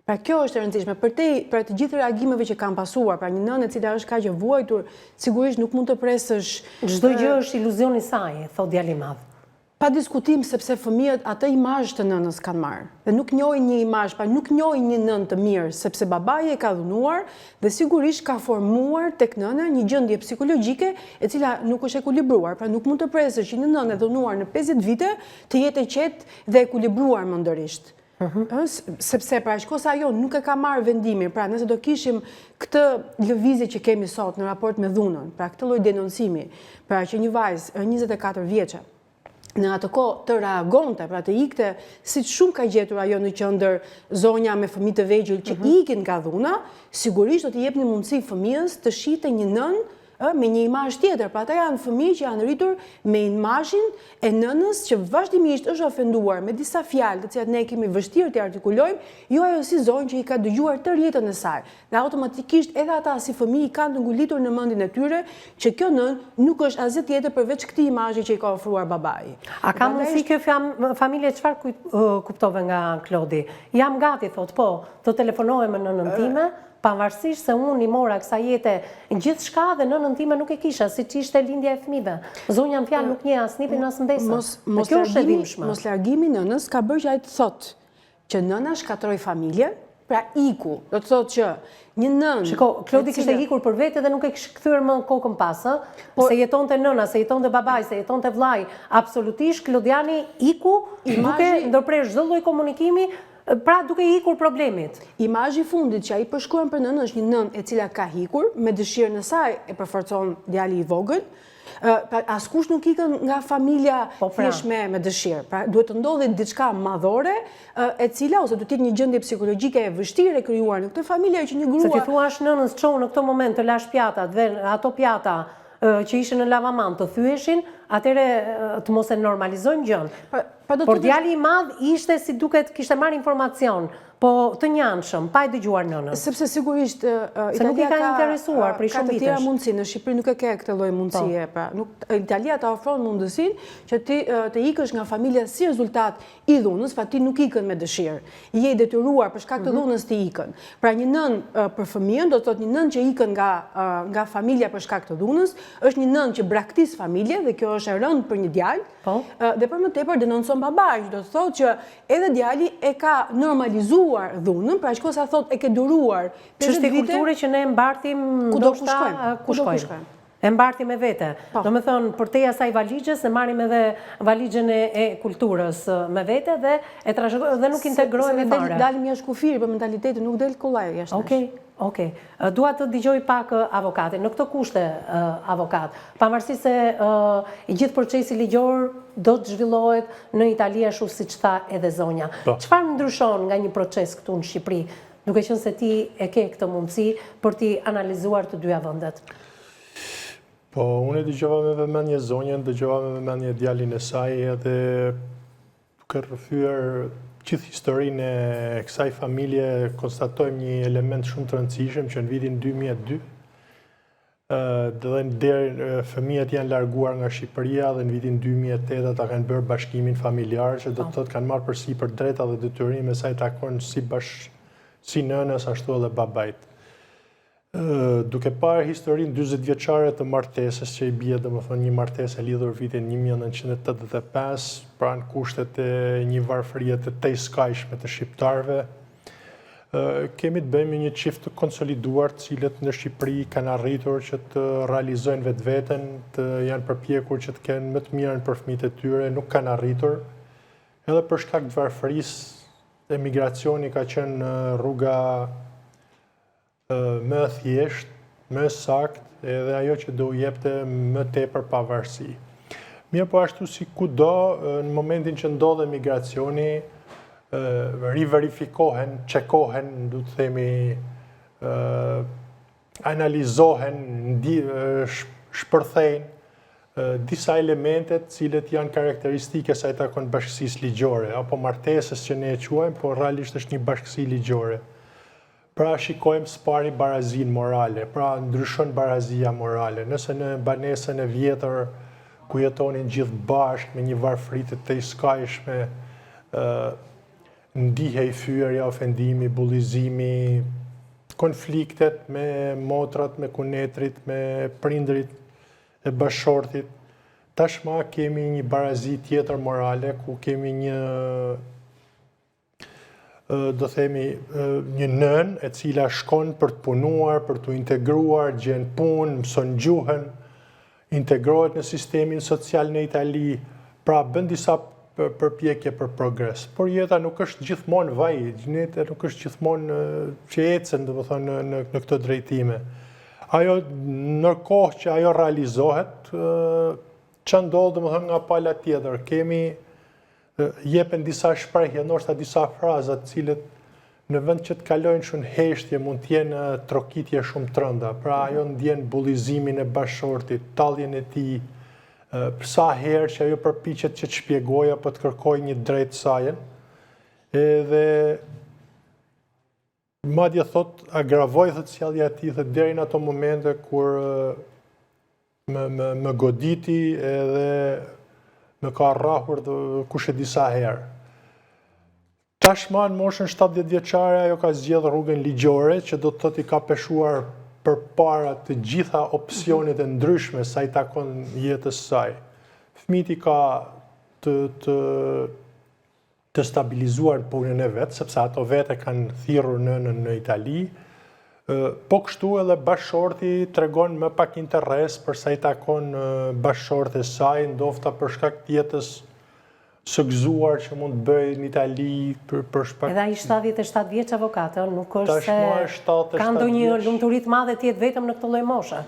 Pra kjo është e rëndësishme, për të gjithë reagimeve që kanë pasuar, pra një nënë e cila është kaq e vuajtur, sigurisht nuk mund të presësh. Çdo gjë është iluzioni i saj, thot djali i madh. Pa diskutim, sepse fëmijët atë imazh të nënës kanë marrë. Dhe nuk njohin një imazh, pra nuk njohin një nënë të mirë, sepse babai e ka dhunuar dhe sigurisht ka formuar tek nëna një gjendje psikologjike e cila nuk është ekuilibruar. Pra nuk mund të presësh që një nënë e dhunuar në 50 vite të jetë e qetë dhe ekuilibruar mendërisht. Sepse pra shkosa ajo nuk e ka marrë vendimin. Pra nëse do kishim këtë lëvizje që kemi sot në raport me dhunën, pra këtë lloj denoncimi, pra që një vajzë 24 vjeçe në atë kohë të reagonte, pra të ikte, si shumë ka gjetur ajo në qendër zonja me fëmijë të vegjël që ikin nga dhuna, sigurisht do t'i jepni mundësi fëmijës të shite një nënë me një imazh tjetër. Pra ata janë fëmijë që janë rritur me imazhin e nënës që vazhdimisht është ofenduar me disa fjalë të cilat ne kemi vështirë t'i artikulojmë, jo ajo si zonjë që i ka dëgjuar tërë jetën e saj. Dhe automatikisht edhe ata si fëmijë kanë të ngulitur në mendjen e tyre që kjo nënë nuk është asgjë tjetër përveç këtij imazhi që i ka ofruar babai. A ka mundësi kjo familje çfarë kuptove nga Klodi? Jam gati, thot, po, të telefonohem me nënën time, pavarësisht se unë i mora kësaj jete gjithçka dhe nënën time nuk e kisha, siç ishte lindja e fëmijëve. Zonja në fjalë nuk njeh as nipin as ndesën. Kjo është e dhimbshme. Mos largimi nënës ka bërë që ai të thotë që nëna shkatroi familjen, pra iku. Do të thotë që një nënë. Shiko, Klodi kishte ikur për vete dhe nuk e kishte kthyer më kokën pas, se jetonte nëna, se jetonte babai, se jetonte vllai. Absolutisht Klodiani iku duke ndërprer çdo lloj komunikimi. Pra duke ikur problemit. Imazhi i fundit që ai përshkruan për nënën është një nënë e cila ka ikur, me dëshirën e saj e përforcon djali i vogël. Askush nuk ikën nga familja thjesht me dëshirë. Pra duhet të ndodhi diçka madhore e cila ose duhet të jetë një gjendje psikologjike e vështirë e krijuar në këtë familje që një grua. Se ti thuash nënës çon në këtë moment të lash pjatat dhe ato pjata që ishin në lavamant të thyeshin, atëre të mos e normalizojmë gjën. Por djali i madh ishte si duket kishte marrë informacion, po të njanshëm, pa e dëgjuar nënën. Sepse sigurisht se nuk i ka interesuar për shumë vitesh. Ka të tjera mundësi, në Shqipëri nuk e ke këtë lloj mundësie. Pra, Italia ta ofron mundësinë që ti të ikësh nga familja si rezultat i dhunës, pa ti nuk ikën me dëshirë. Je i detyruar për shkak të dhunës ti ikën. Pra një nënë për fëmijën, do të thotë një nënë që ikën nga familja për shkak të dhunës, është një nënë që braktis familje dhe kjo është e rëndë për një djalë. Dhe për më tepër denoncon babai, do të thotë që edhe djali e ka normalizuar dhunën, pra shko sa thotë e ke duruar. Ç'është kulturë që ne mbartim kudo ku shkojmë. E mbartim me vete. Do me thonë, për te asaj valigjes, ne marim edhe valigjen e kulturës me vete dhe nuk integrojmë fare. Se dalim jashtë kufiri, për mentalitetin nuk del kollaj jashtë. Okej. Dua të dëgjoj pak avokatin. Në këtë kushte avokat, pavarësisht se i gjithë procesi ligjor do të zhvillohet në Itali ashtu siç tha edhe zonja. Çfarë ndryshon nga një proces këtu në Shqipëri, duke qenë se ti e ke këtë mundësi për t'i analizuar të dyja vendet? Po, unë dëgjova me vëmendje zonjën, dëgjova me vëmendje djalin e saj edhe duke rrëfyer gjithë historinë e kësaj familje, konstatojmë një element shumë të rëndësishëm që në vitin 2002 fëmijët janë larguar nga Shqipëria dhe në vitin 2008 ata kanë bërë bashkimin familjar që do të thotë kanë marrë përsipër drejta dhe detyrime e saj takon si nënës ashtu edhe babait. Duke parë historinë 40 vjeçare të martesës që i bie domethënë një martesë lidhur vitin 1985 pranë kushtet e një varfërie të tejskajshme të shqiptarëve, kemi të bëjmë një çift të konsoliduar, të cilët në Shqipëri kanë arritur që të realizojnë vetveten, të janë përpjekur që të kenë më të mirën për fëmijët e tyre, nuk kanë arritur. Edhe për shkak të varfërisë, emigracioni ka qenë rruga më thjesht, më sakt, edhe ajo që do u jepte më tepër pavarësi. Mirë, po ashtu si kudo, në momentin që ndodhe migracioni, riverifikohen, çekohen, du të themi, analizohen, shpërthejnë disa elementet cilët janë karakteristike sa i takon bashkësisë ligjore, apo martesës që ne e quajmë, por realisht është një bashkësi ligjore. Pra shikojmë s'pari barazinë morale, pra ndryshon barazia morale. Nëse në banesën e vjetër, ku jetonin gjithë bashkë me një varfëri të tejskajshme, ndihej fyerja, ofendimi, bullizimi, konfliktet me motrat, me kunetrit, me prindrit e bashortit. Tashma kemi një barazi tjetër morale, ku kemi një, do themi, një nën e cila shkon për të punuar, për të integruar, gjen punë, mëson gjuhën, integrohet në sistemin social në Itali, pra bën disa përpjekje për progres. Por jeta nuk është gjithmonë vaj, jeta nuk është gjithmonë që ecën, do të thonë, në këto drejtime. Ajo, nërkohë që ajo realizohet, që ndodhë, do të thonë, nga pala tjetër. Kemi, jepen disa shprehje, ndoshta disa frazat, cilët në vend që të kalojnë shumë heshtje, mund t'jenë trokitje shumë trënda. Pra ajo ndjen bullizimin e bashortit, talljen e tij, sa herë që ajo përpiqet që të shpjegojë apo të kërkojë një drejtë sajen, edhe madje thot agravoi thot sjellja e tij deri në ato momente kur më goditi edhe më ka rrahur kush e di sa herë. Tashma në moshën 70 vjeçare ajo ka zgjedhur rrugën ligjore, që do të thotë i ka peshuar përpara të gjitha opsionet e ndryshme sa i takon jetës saj. Fëmijët i ka të stabilizuar punën e vet, sepse ato vete kanë thirrur nënën në Itali. Po kështu edhe bashorti tregon më pak interes për sa i takon bashortes saj, ndofta për shkak të jetës së gëzuar që mund të bëjë në Itali për shkak. Edhe ai 77 vjeç avokat, nuk është se ka ndonjë lumturi të madhe të jetë vetëm në këtë lloj moshe.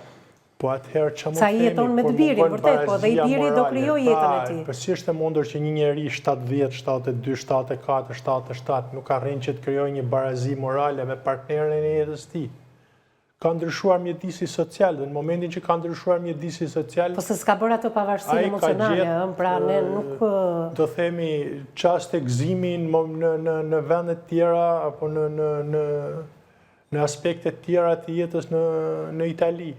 Po atëherë që mund sa i jeton me të birin, vërtet, po dhe i biri do krijojë jetën e tij. Po si është e mundur që një njeri 70, 72, 74, 77 nuk arrin që të krijojë një barazi morale me partnerin e jetës së tij? Ka ndryshuar mjedisi social, dhe në momentin që ka ndryshuar mjedisi social... Po se s'ka bërë ato pavarësinë emocionale, pra ne nuk... Do themi, qaste gëzimin në vendet tjera, apo në aspektet tjera të jetës në Itali.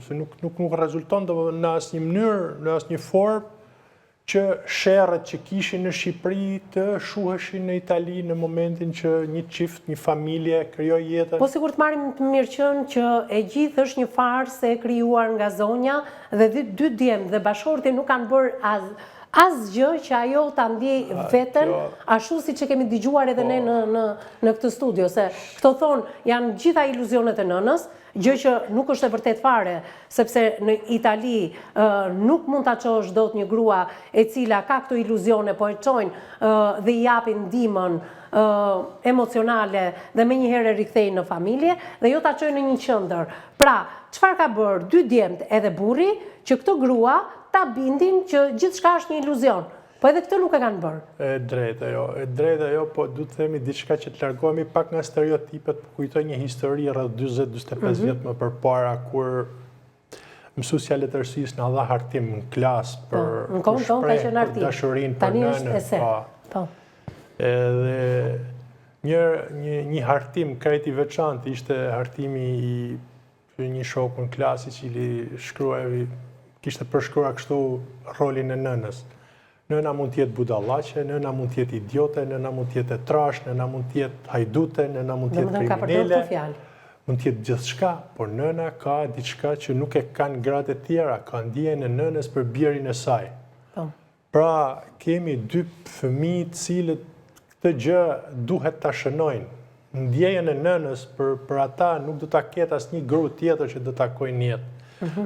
Se nuk rezulton në asnjë mënyrë, në asnjë formë, që sherrët që kishin në Shqipëri të shuheshin në Itali në momentin që një çift, një familje krijoi jetën. Po sikur të marrim të mirëqen që e gjithë është një farsë e krijuar nga zonja dhe dy djemë dhe bashorti nuk kanë bërë asgjë që ajo ta ndjej veten ashtu siç e kemi dëgjuar edhe ne në këtë studio, se këto thonë janë gjitha iluzionet e nënës, gjë që nuk është e vërtet fare, sepse në Itali nuk mund ta çosh dot një grua e cila ka këto iluzione, po e çojnë dhe i japin ndihmën emocionale dhe menjëherë rikthejnë në familje dhe jo ta çojnë në një qendër. Pra, çfarë ka bërë dy djemt edhe burri që këto grua ta bindin që gjithçka është një iluzion. Po edhe këtë nuk e kanë bërë. E drejtë ajo, po du të themi diçka që të largohemi pak nga stereotipet, po kujtoj një histori rreth 40-45 vjet më përpara, kur mësuesja e letërsisë na dha hartim në klasë për dashurinë për nënën. Edhe një hartim krejt i veçantë ishte hartimi i një shoku në klasë i cili kishte përshkruar kështu rolin e nënës. Nëna mund t'jetë budallaqe, nëna mund t'jetë idiote, nëna mund t'jetë trash, nëna mund t'jetë hajdute, nëna mund t'jetë kriminele, mund t'jetë gjithçka, por nëna ka diçka që nuk e kanë gratë e tjera, ka ndjenjën e nënës për birin e saj. Pra, kemi dy fëmijë të cilët këtë gjë duhet ta shënojnë. ndjenjën e nënës për ata nuk do ta ketë asnjë gru tjetër që do takojnë në jetë.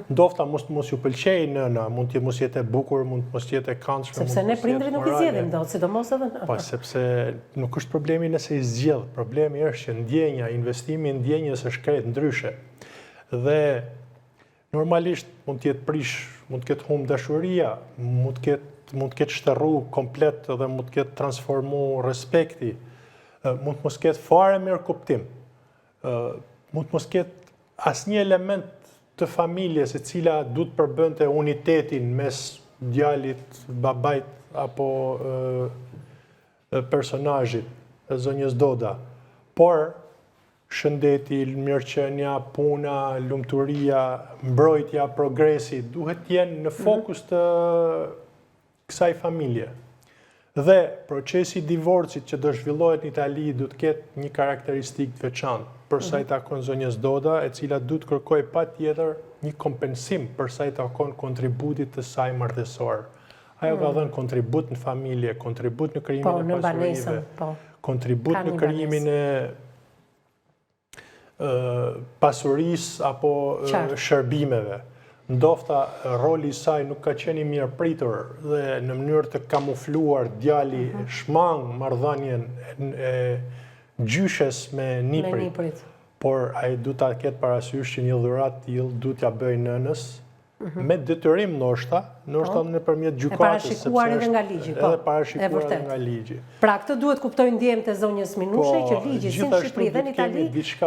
Ndofta mos ju pëlqej nëna, mund të mos jetë e bukur, mund mos jetë e këndshme. Sepse ne prindrit nuk i zgjedhim dot, sidomos edhe në. Po, sepse nuk është problemi nëse i zgjedh, problemi është që ndjenja, investimi në ndjenjës është krejt ndryshe. Dhe normalisht mund të jetë prish, mund të ketë humb dashuria, mund të ketë shterru komplet dhe mund të ketë transformu respekti, mund të mos ketë fare mirë kuptim, mund të mos ketë asnjë element të familjes e cila du të përbënte unitetin mes djalit, babait apo personazhit, zonjës Doda. Por shëndeti, mirëqenia, puna, lumturia, mbrojtja, progresi duhet jenë në fokus të kësaj familje. Dhe procesi i divorcit që do zhvillohet në Itali du të ketë një karakteristikë të veçantë për sa i takon zonjës Doda, e cila du të kërkojë patjetër një kompensim për sa i takon kontributit të saj martesor. Ajo ka dhënë kontribut në familje, kontribut në krijimin e pasurive, kontribut në krijimin e pasurisë apo shërbimeve. Ndofta roli i saj nuk ka qenë i mirë pritur dhe në mënyrë të kamufluar djali shmang marrëdhënien e gjyshes me niprit. Por ai du ta ketë parasysh që një dhuratë tillë du t'ja bëjë nënës me detyrim ndoshta nëpërmjet gjykatës. Parashikuar edhe nga ligji, po. Edhe parashikuar edhe nga ligji. Pra këtë duhet kuptojnë ndjemtë e zonjës Minushe që ligji si në Shqipëri dhe në Itali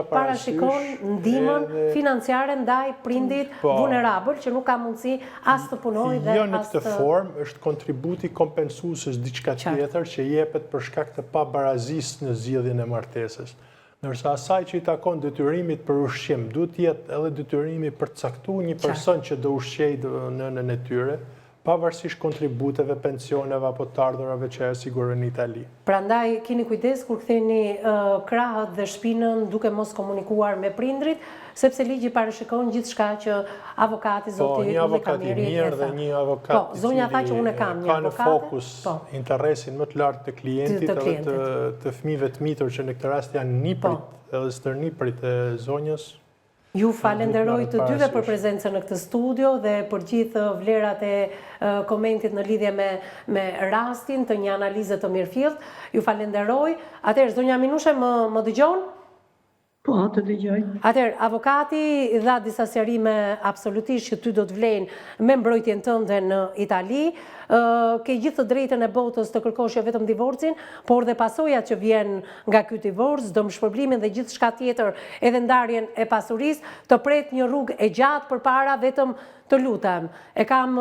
parashikon ndihmën financiare ndaj prindit vulnerabël që nuk ka mundësi as të punojë dhe jo në këtë formë është kontributi kompensues diçka tjetër që jepet për shkak të pabarazisë në zgjidhjen e martesës. Nërsa asaj që i takon detyrimit për ushqim, duhet jetë edhe detyrimi për të caktuar një person që do ushqejë nënën e tyre, pavarësisht kontributeve, pensioneve apo të ardhurave që e sigurojnë në Itali. Prandaj keni kujdes kur ktheni krahët dhe shpinën duke mos komunikuar me prindrit, sepse ligji parashikon gjithçka që avokati zoti një avokat i mirë dhe një avokat i zonja tha që unë kam një avokat ka në fokus interesin më të lartë të klientit edhe të fëmijëve të mitur që në këtë rast janë niprit edhe stërniprit e zonjës. Ju falenderoj të dyve për prezencën në këtë studio dhe për gjithë vlerat e komentit në lidhje me rastin të një analize të mirëfillt. Ju falenderoj. Atëherë, zonja Minushe, më dëgjon? Po, të dëgjoj. Atëherë, avokati dha disa sqarime absolutisht që ty do të vlenë me mbrojtjen tënde në Itali. Ke gjithë të drejtën e botës të kërkosh jo vetëm divorcin, por dhe pasojat që vjen nga ky divorc, dëmshpërblimin dhe gjithçka tjetër, edhe ndarjen e pasurisë, të pret një rrugë e gjatë përpara, vetëm të lutem. E kam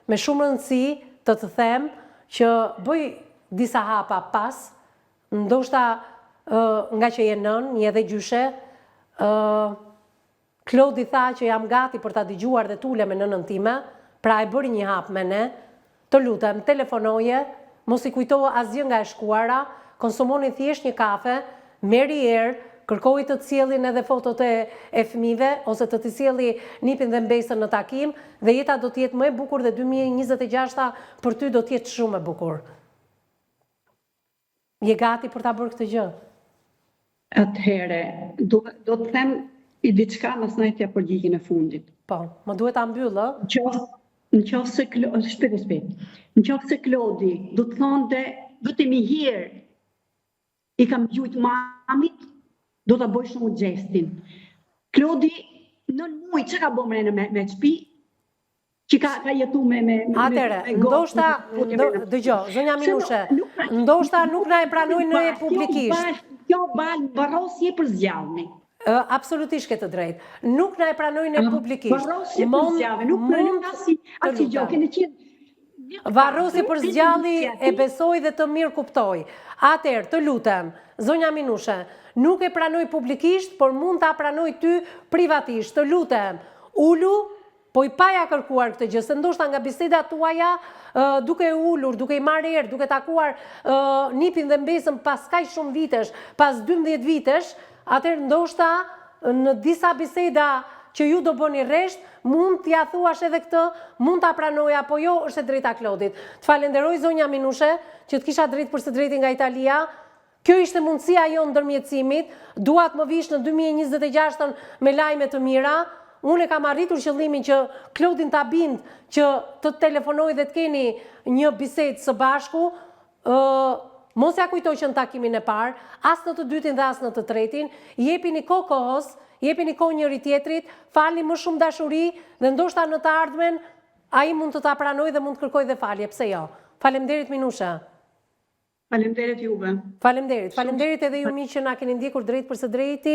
me shumë rëndësi të them që bëj disa hapa pas, ndoshta nga që je nën, një edhe gjyshe, Klodi tha që jam gati për ta dëgjuar dhe tule me nënën time, pra e bëri një hap me ne, të lutem, telefonoje, mos i kujto asgjë nga e shkuara, konsumoni thjesht një kafe, merri erë, kërkoj të sjellin edhe fotot e fëmijëve, ose të sjellni nipin dhe mbesën në takim, dhe jeta do të jetë më e bukur dhe 2026 për ty do të jetë shumë e bukur. Je gati për ta bërë këtë gjë? Atëhere, do të them i diçka mas najtja përgjigjen e fundit. Po, më duhet ta mbyllë, Në qoftë se Klodi do të thonte vetëm një herë i kam gjujt mamit, do ta bëj shumë gjestin. Klodi në muj që ka bëmë me shtëpi, që ka jetu me Atere, ndoshta, dëgjo, zonja Minushe, ndoshta nuk na e pranojnë në publikisht. Kjo balë varrosje për zgjallëni. Absolutisht ke të drejtë. Nuk na e pranojnë në publikisht. Varrosje për zgjallëni, nuk pranojnë asnjë gjë, keni qenë varrosje për zgjalli e besoj dhe të mirë kuptoj. Atëherë, të lutem, zonja Minushe, nuk e pranoj publikisht, por mund ta pranoj ty privatisht. Të lutem, ulu, po i paja kërkuar këtë gjë, se ndoshta nga bisedat tuaja, duke ulur, duke i marrë erë, duke takuar nipin dhe mbesën pas kaq shumë vitesh, pas 12 vitesh, atëherë ndoshta në disa biseda që ju do bëni rresht, mund t'ja thuash edhe këtë, mund t'a pranoj apo jo, është e drejta Klodit. Të falenderoj zonja Minushe, që të kisha drejt për së drejti nga Italia, Kjo ishte mundësia jo ndërmjetësimit, duat më vish në 2026 me lajme të mira. Unë e kam arritur qëllimin që Klodin ta bind që të telefonoj dhe të keni një bisedë së bashku. Mos ja kujtoj që në takimin e parë, as në të dytin dhe as në të tretin, jepini kohës, jepini kohë njëri tjetrit, falni më shumë dashuri dhe ndoshta në të ardhmen ai mund të ta pranoj dhe mund të kërkoj dhe falje, pse jo. Faleminderit Minusha. Faleminderit juve. Faleminderit. Faleminderit edhe ju miq që na keni ndjekur drejt për së drejti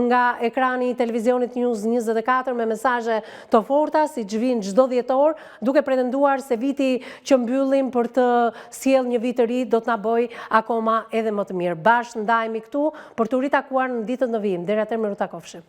nga ekrani i televizionit News 24 me mesazhe të forta siç vijnë çdo dhjetor, duke pretenduar se viti që mbyllim për të sjellë një vit të ri do të na bëj akoma edhe më të mirë. Bashkë ndajemi këtu për të ritakuar në ditët në vijim. Deri atëherë më takofshim.